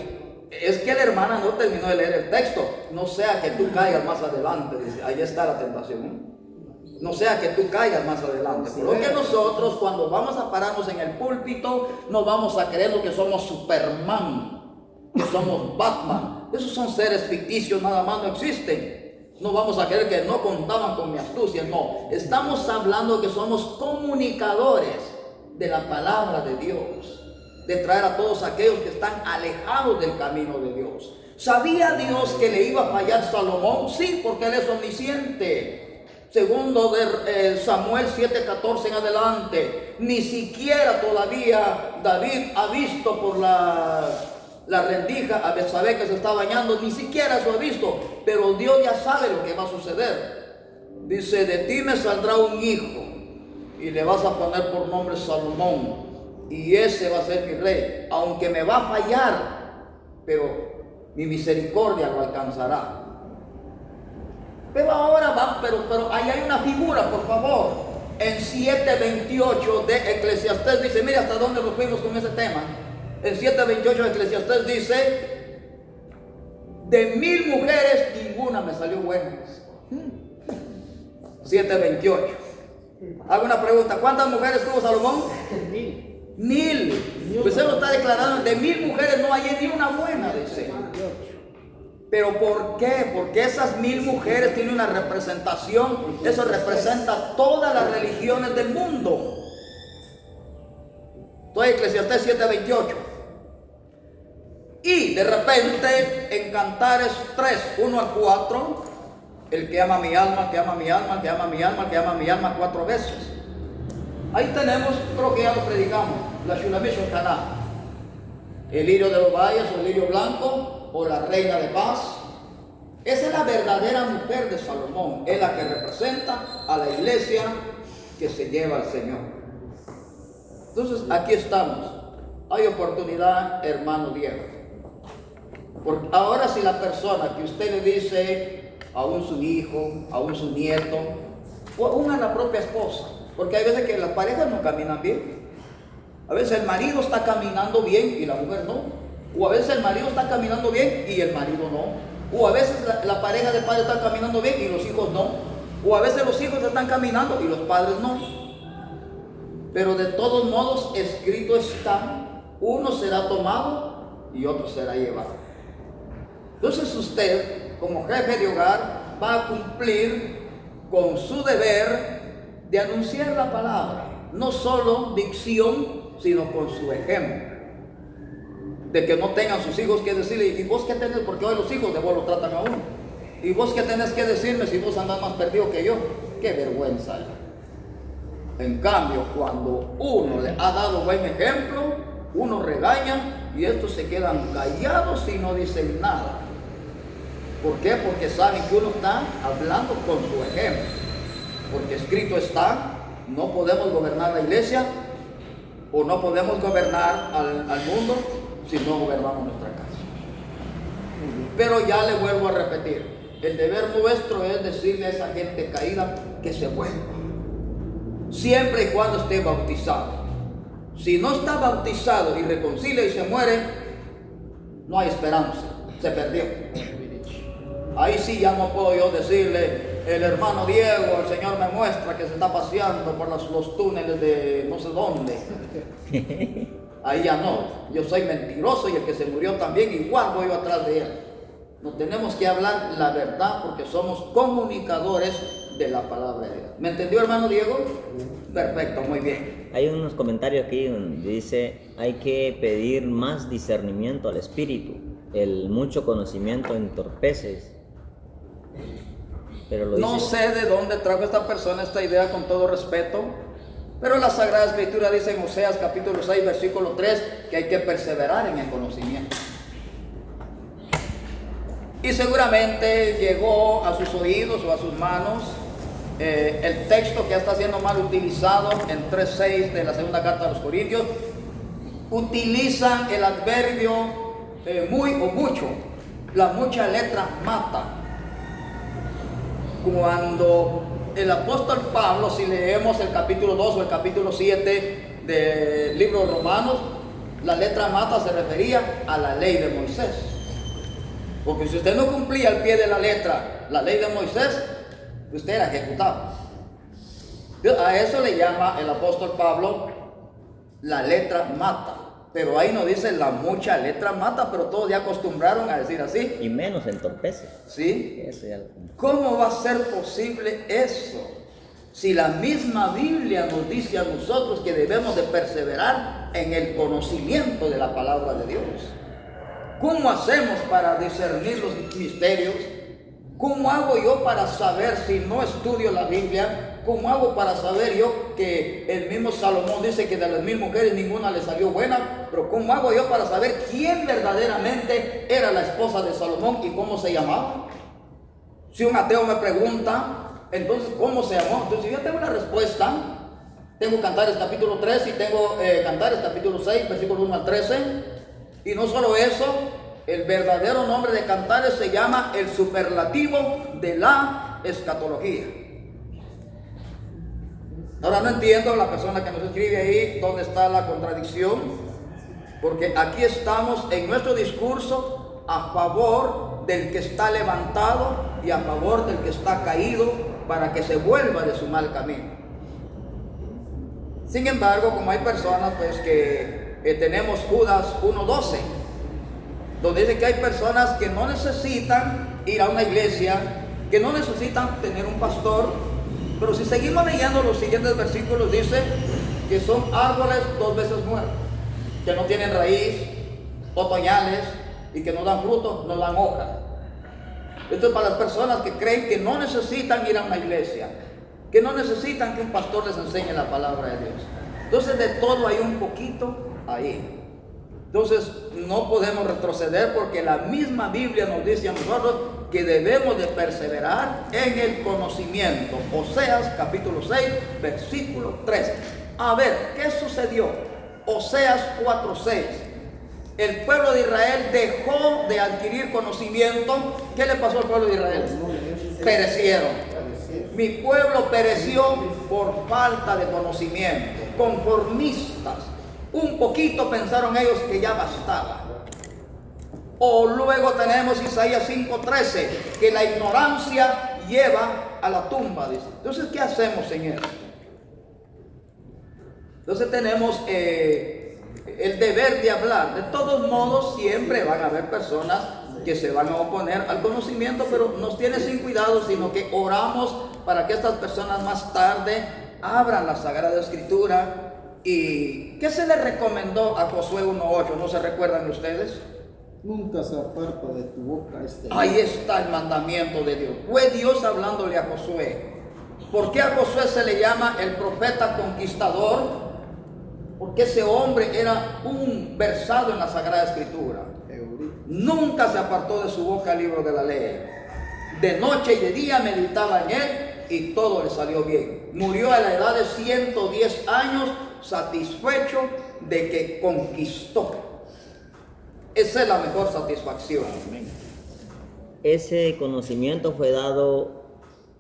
Es que la hermana no terminó de leer el texto. No sea que tú caigas más adelante. Dice, ahí está la tentación. No sea que tú caigas más adelante. Porque nosotros cuando vamos a pararnos en el púlpito, nos vamos a creer lo que somos Superman, que somos Batman. Esos son seres ficticios, nada más, no existen. No vamos a creer que no contaban con mi astucia. No, estamos hablando que somos comunicadores de la palabra de Dios, de traer a todos aquellos que están alejados del camino de Dios. ¿Sabía Dios que le iba a fallar Salomón? Sí, porque él es omnisciente. Segundo de Samuel 7:14 en adelante. Ni siquiera todavía David ha visto por la rendija a Betsabé que se está bañando, ni siquiera eso ha visto, pero Dios ya sabe lo que va a suceder. Dice, de ti me saldrá un hijo y le vas a poner por nombre Salomón, y ese va a ser mi rey, aunque me va a fallar, pero mi misericordia lo alcanzará. Pero ahora va, pero ahí hay una figura, por favor. En 7:28 de Eclesiastés dice, mire hasta dónde nos fuimos con ese tema. En 7:28 de Eclesiastés dice, de 1000 mujeres ninguna me salió buena. 7:28. Hago una pregunta, ¿cuántas mujeres tuvo Salomón? 1000. Pues él lo está declarando, de 1000 mujeres no hay ni una buena, dice. ¿Pero por qué? Porque esas 1000 mujeres tienen una representación. Eso representa todas las religiones del mundo. Entonces Eclesiastés 7:28. Y de repente en Cantares 3:1-4, el que ama mi alma, que ama mi alma, que ama mi alma, que ama mi alma 4 veces. Ahí tenemos, creo que ya lo predicamos, la Shulamish Cana, el lirio de los valles o el lirio blanco o la reina de paz. Esa es la verdadera mujer de Salomón, es la que representa a la iglesia que se lleva al Señor. Entonces aquí estamos, hay oportunidad, hermano Diego. Porque ahora si la persona que usted le dice, aún su hijo, aún su nieto, o aún a la propia esposa, porque hay veces que las parejas no caminan bien. A veces el marido está caminando bien y la mujer no. O a veces el marido está caminando bien y el marido no. O a veces la pareja de padres está caminando bien y los hijos no. O a veces los hijos están caminando y los padres no. Pero de todos modos escrito está, uno será tomado y otro será llevado. Entonces usted, como jefe de hogar, va a cumplir con su deber de anunciar la palabra, no solo dicción, sino con su ejemplo. De que no tengan sus hijos que decirle, ¿y vos qué tenés? Porque hoy los hijos de vos lo tratan a uno. ¿Y vos qué tenés que decirme si vos andás más perdido que yo? ¡Qué vergüenza! En cambio, cuando uno le ha dado buen ejemplo, uno regaña y estos se quedan callados y no dicen nada. ¿Por qué? Porque saben que uno está hablando con su ejemplo. Porque escrito está, no podemos gobernar la iglesia o no podemos gobernar al mundo si no gobernamos nuestra casa. Pero ya le vuelvo a repetir, el deber nuestro es decirle a esa gente caída que se vuelva, siempre y cuando esté bautizado. Si no está bautizado y reconcilia y se muere, no hay esperanza, se perdió. Ahí sí ya no puedo yo decirle, el hermano Diego, el Señor me muestra que se está paseando por los túneles de no sé dónde. Ahí ya no, yo soy mentiroso y el que se murió también, igual voy yo atrás de él. No tenemos que hablar la verdad porque somos comunicadores de la palabra de Dios. ¿Me entendió, hermano Diego? Perfecto, muy bien. Hay unos comentarios aquí donde dice, hay que pedir más discernimiento al espíritu, el mucho conocimiento entorpece. Pero lo no dice... sé de dónde trajo esta persona esta idea, con todo respeto, pero la Sagrada Escritura dice en Oseas capítulo 6 versículo 3 que hay que perseverar en el conocimiento. Y seguramente llegó a sus oídos o a sus manos el texto que está siendo mal utilizado en 3:6 de la segunda carta a los Corintios. Utilizan el adverbio muy o mucho. La mucha letra mata. Cuando el apóstol Pablo, si leemos el capítulo 2 o el capítulo 7 del libro de Romanos, la letra mata se refería a la ley de Moisés. Porque si usted no cumplía al pie de la letra la ley de Moisés, usted era ejecutado. A eso le llama el apóstol Pablo la letra mata. Pero ahí no dice la mucha letra mata, pero todos ya acostumbraron a decir así. Y menos entorpece. ¿Sí? Eso ya lo... ¿Cómo va a ser posible eso? Si la misma Biblia nos dice a nosotros que debemos de perseverar en el conocimiento de la palabra de Dios. ¿Cómo hacemos para discernir los misterios? ¿Cómo hago yo para saber si no estudio la Biblia? ¿Cómo hago para saber yo que el mismo Salomón dice que de las 1000 mujeres ninguna le salió buena? Pero ¿cómo hago yo para saber quién verdaderamente era la esposa de Salomón y cómo se llamaba? Si un ateo me pregunta, entonces ¿cómo se llamó? Entonces yo tengo una respuesta. Tengo Cantares capítulo 3 y tengo Cantares capítulo 6, versículo 1 al 13. Y no solo eso, el verdadero nombre de Cantares se llama el superlativo de la escatología. Ahora no entiendo la persona que nos escribe ahí dónde está la contradicción, porque aquí estamos en nuestro discurso a favor del que está levantado y a favor del que está caído para que se vuelva de su mal camino. Sin embargo, como hay personas pues que tenemos Judas 1:12, donde dice que hay personas que no necesitan ir a una iglesia, que no necesitan tener un pastor, pero si seguimos leyendo los siguientes versículos, dice que son árboles 2 veces muertos, que no tienen raíz, otoñales, y que no dan fruto, no dan hojas. Esto es para las personas que creen que no necesitan ir a una iglesia, que no necesitan que un pastor les enseñe la palabra de Dios. Entonces de todo hay un poquito ahí. Entonces no podemos retroceder porque la misma Biblia nos dice a nosotros que debemos de perseverar en el conocimiento. Oseas capítulo 6 versículo 3. A ver, ¿qué sucedió? Oseas 4:6. El pueblo de Israel dejó de adquirir conocimiento. ¿Qué le pasó al pueblo de Israel? Perecieron. Mi pueblo pereció por falta de conocimiento. Conformistas. Un poquito pensaron ellos que ya bastaba. O luego tenemos Isaías 5:13, que la ignorancia lleva a la tumba, dice. Entonces, ¿qué hacemos en eso? Entonces tenemos el deber de hablar. De todos modos, siempre van a haber personas que se van a oponer al conocimiento, pero nos tiene sin cuidado, sino que oramos para que estas personas más tarde abran la Sagrada Escritura. ¿Y qué se le recomendó a Josué 1:8? ¿No se recuerdan ustedes? Nunca se aparta de tu boca este. Ahí está el mandamiento de Dios. Fue Dios hablándole a Josué. ¿Por qué a Josué se le llama el profeta conquistador? Porque ese hombre era un versado en la Sagrada Escritura. Nunca se apartó de su boca el libro de la ley. De noche y de día meditaba en él y todo le salió bien. Murió a la edad de 110 años satisfecho de que conquistó. Esa es la mejor satisfacción. Ese conocimiento fue dado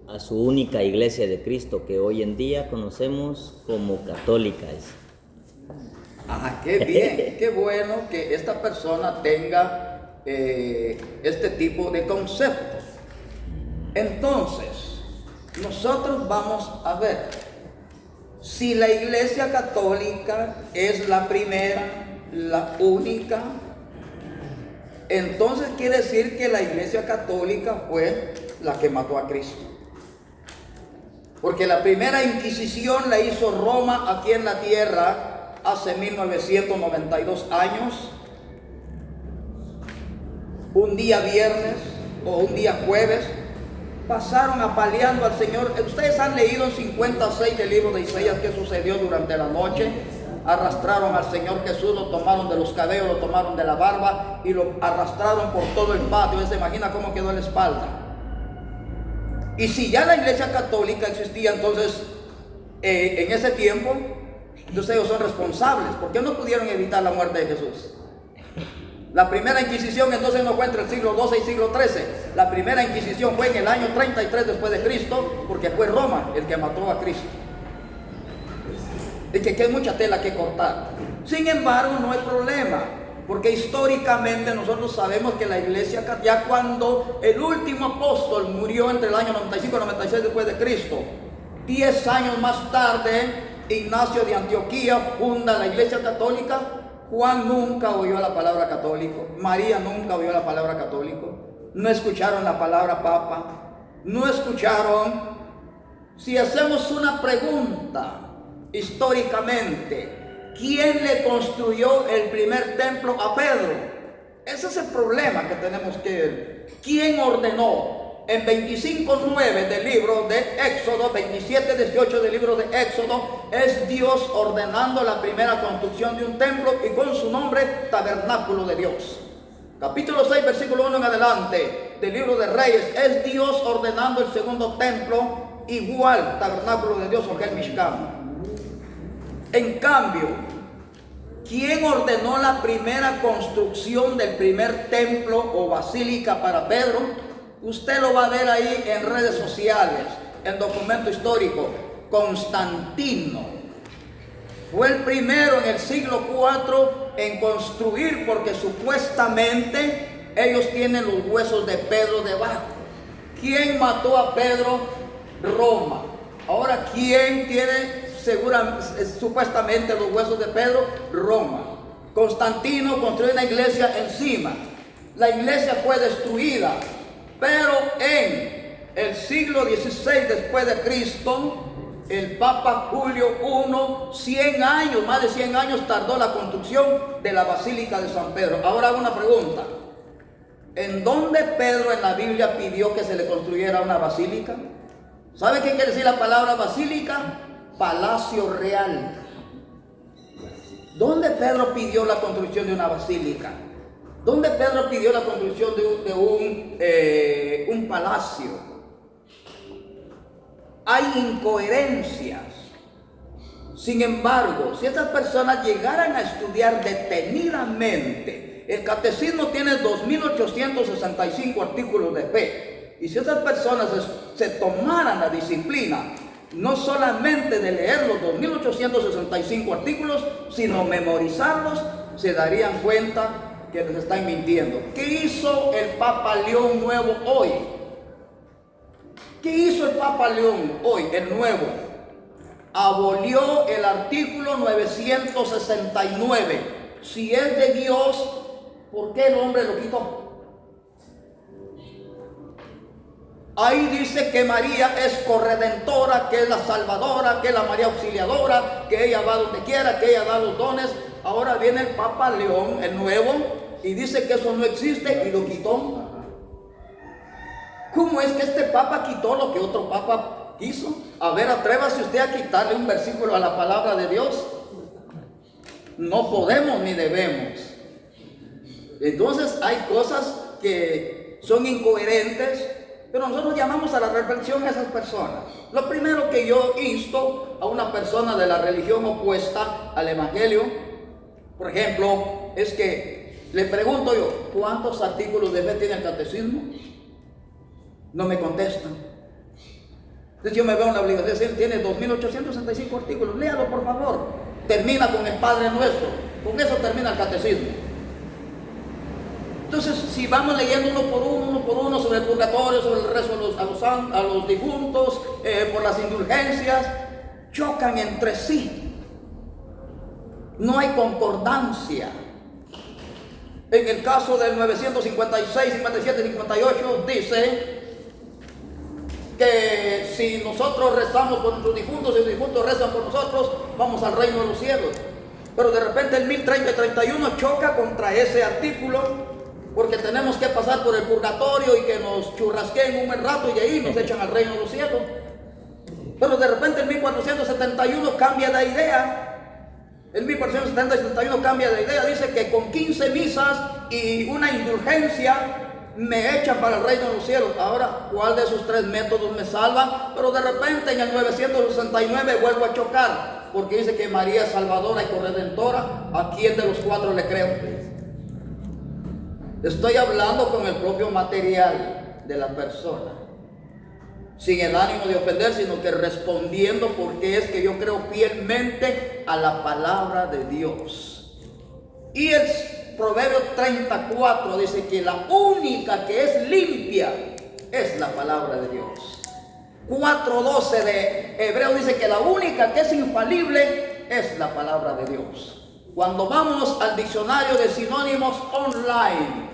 a su única iglesia de Cristo, que hoy en día conocemos como católica. Ajá, qué bien, qué bueno que esta persona tenga este tipo de conceptos. Entonces, nosotros vamos a ver si la iglesia católica es la primera, la única. Entonces quiere decir que la iglesia católica fue la que mató a Cristo. Porque la primera Inquisición la hizo Roma aquí en la tierra hace 1992 años. Un día viernes o un día jueves pasaron apaleando al Señor. Ustedes han leído en 56 del libro de Isaías qué sucedió durante la noche. Arrastraron al Señor Jesús, lo tomaron de los cabellos, lo tomaron de la barba y lo arrastraron por todo el patio. ¿Se imagina cómo quedó la espalda? Y si ya la iglesia católica existía entonces en ese tiempo, entonces ellos son responsables. ¿Por qué no pudieron evitar la muerte de Jesús? La primera Inquisición entonces no fue entre el siglo XII y siglo XIII. La primera Inquisición fue en el año 33 después de Cristo, porque fue Roma el que mató a Cristo. Es que hay mucha tela que cortar. Sin embargo, no hay problema, porque históricamente nosotros sabemos que la iglesia, ya cuando el último apóstol murió entre el año 95 y 96 después de Cristo, 10 años más tarde, Ignacio de Antioquía funda la iglesia católica. Juan nunca oyó la palabra católico, María nunca oyó la palabra católico, no escucharon la palabra papa, no escucharon. Si hacemos una pregunta históricamente, ¿quién le construyó el primer templo a Pedro? Ese es el problema que tenemos que ver. ¿Quién ordenó? En 25:9 del libro de Éxodo, 27:18 del libro de Éxodo, es Dios ordenando la primera construcción de un templo y con su nombre, Tabernáculo de Dios. Capítulo 6, versículo 1 en adelante del libro de Reyes, es Dios ordenando el segundo templo, igual, Tabernáculo de Dios, o el Mishkan. En cambio, ¿quién ordenó la primera construcción del primer templo o basílica para Pedro? Usted lo va a ver ahí en redes sociales, en documento histórico. Constantino fue el primero en el siglo IV en construir, porque supuestamente ellos tienen los huesos de Pedro debajo. ¿Quién mató a Pedro? Roma. Ahora, ¿quién tiene supuestamente los huesos de Pedro? Roma. Constantino construyó una iglesia encima. La iglesia fue destruida. Pero en el siglo XVI después de Cristo, el Papa Julio I, 100 años, más de 100 años tardó la construcción de la Basílica de San Pedro. Ahora hago una pregunta. ¿En dónde Pedro en la Biblia pidió que se le construyera una basílica? ¿Sabe qué quiere decir la palabra basílica? Palacio real. ¿Dónde Pedro pidió la construcción de una basílica? ¿Dónde Pedro pidió la construcción de un palacio? Hay incoherencias. Sin embargo, si estas personas llegaran a estudiar detenidamente, el catecismo tiene 2.865 artículos de fe. Y si estas personas se tomaran la disciplina, no solamente de leer los 2.865 artículos, sino memorizarlos, se darían cuenta que les están mintiendo. ¿Qué hizo el Papa León Nuevo hoy? ¿Qué hizo el Papa León hoy, el nuevo? Abolió el artículo 969. Si es de Dios, ¿por qué el hombre lo quitó? Ahí dice que María es corredentora, que es la salvadora, que es la María auxiliadora, que ella va donde quiera, que ella da los dones. Ahora viene el Papa León, el nuevo, y dice que eso no existe y lo quitó. ¿Cómo es que este Papa quitó lo que otro Papa quiso. A ver, atrévase usted a quitarle un versículo a la palabra de Dios. No podemos ni debemos. Entonces hay cosas que son incoherentes, pero nosotros llamamos a la reflexión a esas personas. Lo primero que yo insto a una persona de la religión opuesta al evangelio, por ejemplo, es que le pregunto yo, ¿cuántos artículos de fe tiene el catecismo? No me contestan. Entonces yo me veo en la obligación de decir, tiene 2.865 artículos, léalo por favor. Termina con el Padre Nuestro, con eso termina el catecismo. Entonces, si vamos leyendo uno por uno sobre el purgatorio, sobre el rezo a los difuntos, por las indulgencias, chocan entre sí. No hay concordancia. En el caso del 956, 57, 58, dice que si nosotros rezamos por nuestros difuntos y los difuntos rezan por nosotros, vamos al reino de los cielos. Pero de repente el 1030 y 31 choca contra ese artículo, porque tenemos que pasar por el purgatorio y que nos churrasqueen un buen rato y ahí nos echan al reino de los cielos. Pero de repente el 1471 cambia de idea. El 1470 y 71 cambia de idea. Dice que con 15 misas y una indulgencia me echan para el reino de los cielos. Ahora, ¿cuál de esos tres métodos me salva? Pero de repente en el 969 vuelvo a chocar, porque dice que María es salvadora y corredentora. ¿A quién de los cuatro le creo? Estoy hablando con el propio material de la persona, sin el ánimo de ofender, sino que respondiendo porque es que yo creo fielmente a la palabra de Dios. Y el Proverbio 34 dice que la única que es limpia es la palabra de Dios. 4:12 de Hebreo dice que la única que es infalible es la palabra de Dios. Cuando vamos al diccionario de sinónimos online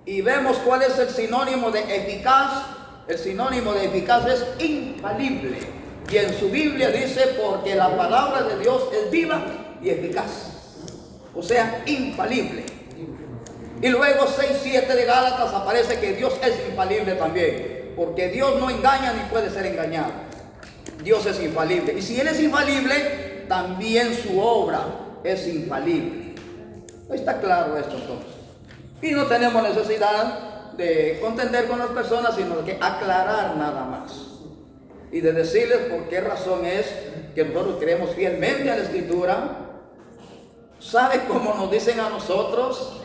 y vemos cuál es el sinónimo de eficaz, el sinónimo de eficaz es infalible. Y en su Biblia dice, porque la palabra de Dios es viva y eficaz. O sea, infalible. Y luego 6:7 de Gálatas aparece que Dios es infalible también, porque Dios no engaña ni puede ser engañado. Dios es infalible. Y si Él es infalible, también su obra es infalible. Está claro esto entonces. Y no tenemos necesidad de contender con las personas, sino que aclarar nada más. Y de decirles por qué razón es que nosotros creemos fielmente a la Escritura. ¿Sabe cómo nos dicen a nosotros?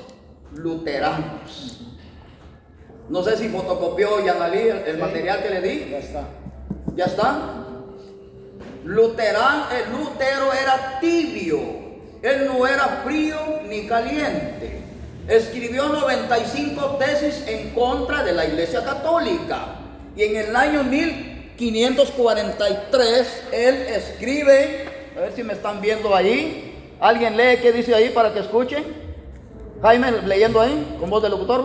Luteranos. No sé si fotocopió Yanalí el material que le di. Ya está. ¿Ya está? Lutero era tibio. Él no era frío ni caliente. Escribió 95 tesis en contra de la Iglesia Católica. Y en el año 1543 él escribe, a ver si me están viendo ahí. ¿Alguien lee qué dice ahí para que escuchen? Jaime, leyendo ahí, con voz de locutor.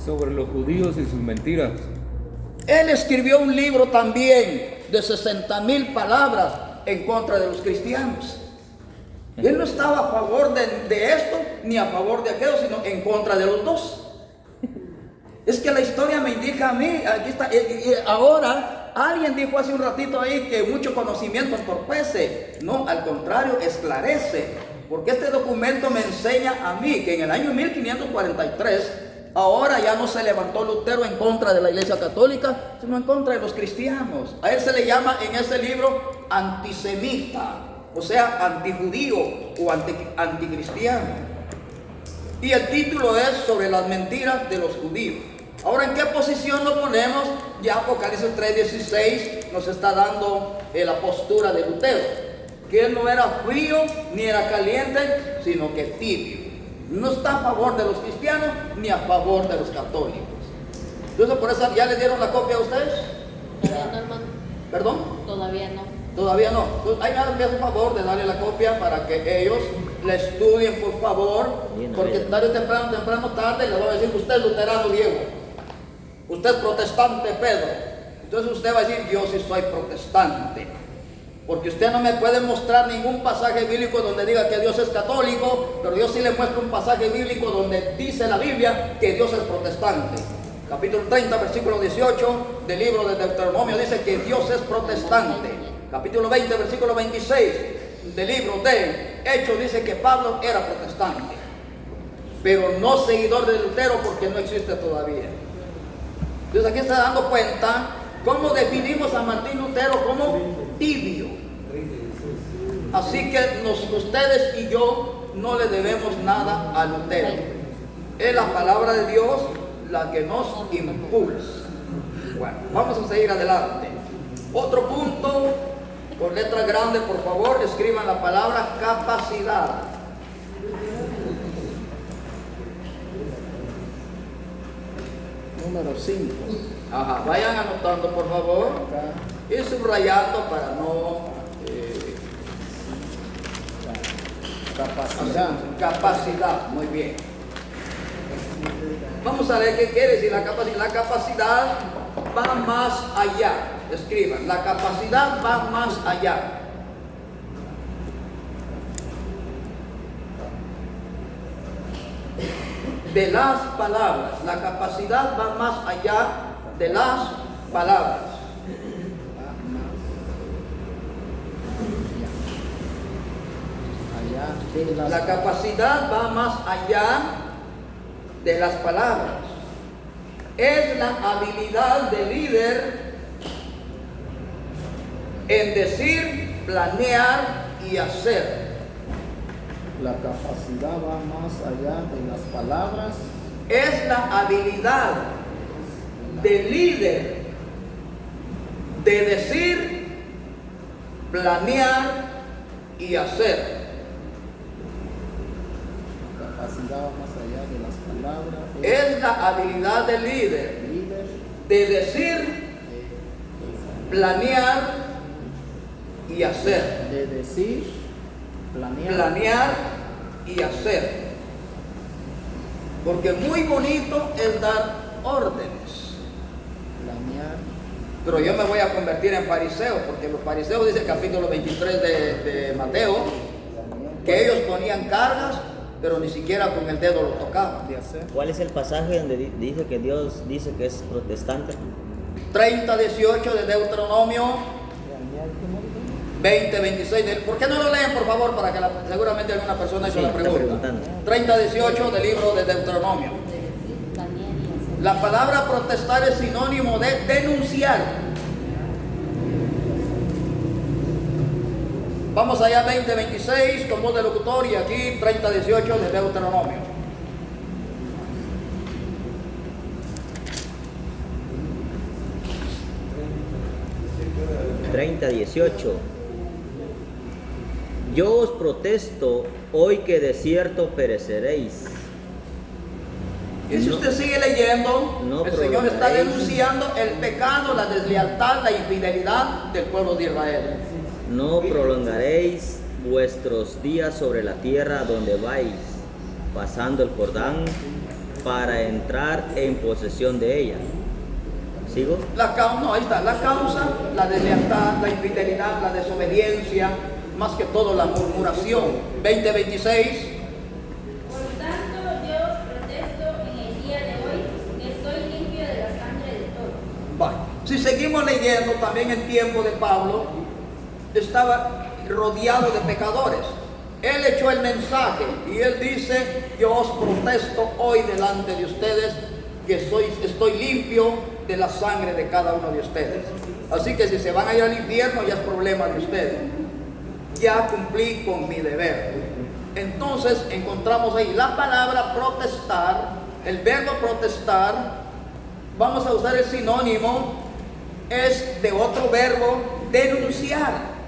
Sobre los judíos y sus mentiras. Él escribió un libro también de 60,000 palabras en contra de los cristianos. Y él no estaba a favor de esto ni a favor de aquello, sino en contra de los dos. Es que la historia me indica a mí, aquí está, ahora alguien dijo hace un ratito ahí que mucho conocimiento entorpece. No, al contrario, esclarece. Porque este documento me enseña a mí que en el año 1543, ahora ya no se levantó Lutero en contra de la Iglesia Católica, sino en contra de los cristianos. A él se le llama en ese libro antisemita, o sea, antijudío o anticristiano. Y el título es sobre las mentiras de los judíos. Ahora, ¿en qué posición lo ponemos? Ya Apocalipsis 3:16 nos está dando la postura de Lutero, que él no era frío ni era caliente, sino que tibio. No está a favor de los cristianos ni a favor de los católicos. Entonces, por eso, ¿ya le dieron la copia a ustedes? Todavía no, hermano. ¿Perdón? Todavía no. Todavía no. Entonces, ahí me hace favor de darle la copia para que ellos la estudien, por favor. Bien, Porque bien. tarde o temprano, tarde, les voy a decir, usted es luterano, Diego. Usted es protestante, Pedro. Entonces usted va a decir, yo sí soy protestante. Porque usted no me puede mostrar ningún pasaje bíblico donde diga que Dios es católico, pero yo sí le muestro un pasaje bíblico donde dice la Biblia que Dios es protestante. capítulo 30, versículo 18 del libro de Deuteronomio, dice que Dios es protestante. Capítulo 20, versículo 26 del libro de Hechos dice que Pablo era protestante, pero no seguidor de Lutero porque no existe todavía. Entonces aquí está dando cuenta cómo definimos a Martín Lutero como tibio. Así que ustedes y yo no le debemos nada a Lutero. Es la palabra de Dios la que nos impulsa. Bueno, vamos a seguir adelante. Otro punto, con letras grandes, por favor, escriban la palabra capacidad. Número 5. Ajá, vayan anotando, por favor, y subrayando para no Capacidad. capacidad. Muy bien. Vamos a ver qué quiere decir la capacidad. La capacidad va más allá. Escriban, la capacidad va más allá. De las palabras. La capacidad va más allá de las palabras. Allá de las La capacidad va más allá de las palabras. Es la habilidad del líder en decir, planear y hacer. La capacidad va más allá de las palabras. Es la habilidad del líder de decir, planear y hacer. La capacidad va más allá de las palabras. Es la habilidad del líder líder de decir, planear y hacer. de decir, planear. Planear y hacer. Porque muy bonito es dar órdenes. Planear. Pero yo me voy a convertir en fariseo, porque los fariseos, dice el capítulo 23 de Mateo, que ellos ponían cargas, pero ni siquiera con el dedo lo tocaban. De hacer. ¿Cuál es el pasaje donde dice que Dios dice que es protestante? 30:18 de Deuteronomio, 20:26. ¿Por qué no lo leen, por favor? Para que seguramente alguna persona hizo Sí, la está pregunta. preguntando. 30:18 del libro de Deuteronomio. De decir, planear y hacer. La palabra protestar es sinónimo de denunciar. Vamos allá 20:26 con voz de locutor y aquí 30:18 de Deuteronomio. (30:18) Yo os protesto hoy que de cierto pereceréis. Y si No- usted sigue leyendo, no el Señor está prolongaréis. denunciando el pecado, la deslealtad, la infidelidad del pueblo de Israel. No prolongaréis vuestros días sobre la tierra donde vais, pasando el Jordán, para entrar en posesión de ella. ¿Sigo? No, ahí está, la causa, la deslealtad, la infidelidad, la desobediencia, más que todo la murmuración. 20:26. Por tanto, yo os protesto en el día de hoy que estoy limpio de la sangre de todos. Vale. Si seguimos leyendo, también en tiempo de Pablo, estaba rodeado de pecadores. Él echó el mensaje y él dice, yo os protesto hoy delante de ustedes que estoy limpio de la sangre de cada uno de ustedes. Así que si se van a ir al infierno ya es problema de ustedes. Ya cumplí con mi deber. Entonces encontramos ahí la palabra protestar, el verbo protestar, vamos a usar el sinónimo, es de otro verbo, denunciar.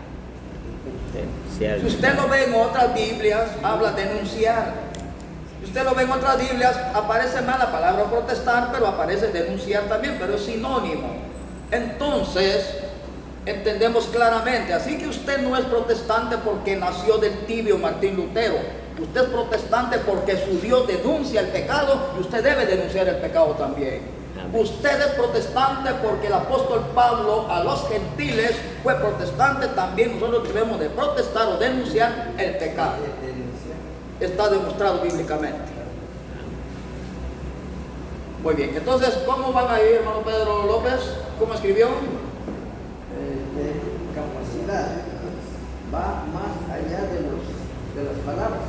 Si usted lo ve en otras Biblias, habla denunciar. Si usted lo ve en otras Biblias, aparece mal la palabra protestar, pero aparece denunciar también, pero es sinónimo. Entonces, entendemos claramente, así que usted no es protestante porque nació del tibio Martín Lutero. Usted es protestante porque su Dios denuncia el pecado y usted debe denunciar el pecado también. Amén. Usted es protestante porque el apóstol Pablo a los gentiles fue protestante, también nosotros debemos de protestar o denunciar el pecado. Está demostrado bíblicamente. Muy bien, entonces, ¿cómo van a ir, hermano Pedro López? ¿Cómo escribió? De capacidad va más allá de las palabras.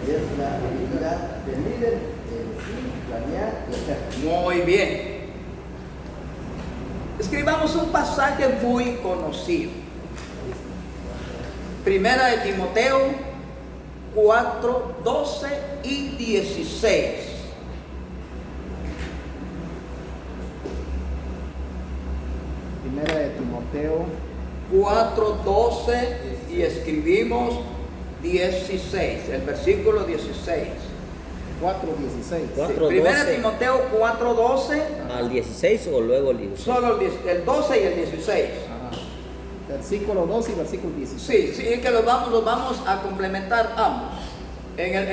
Es la habilidad del líder de planear y hacer. Muy bien. Escribamos un pasaje muy conocido. Primera de Timoteo 4, 12 y 16. Primera de Timoteo 4, 12 y escribimos 16, el versículo 16. 4:16. 4, Primera 12 Timoteo 4, 12, al 16 o luego el 16. solo el 12 y el 16. Ajá. Versículo 12 y versículo 16. Sí, sí, es que los vamos a complementar ambos. En el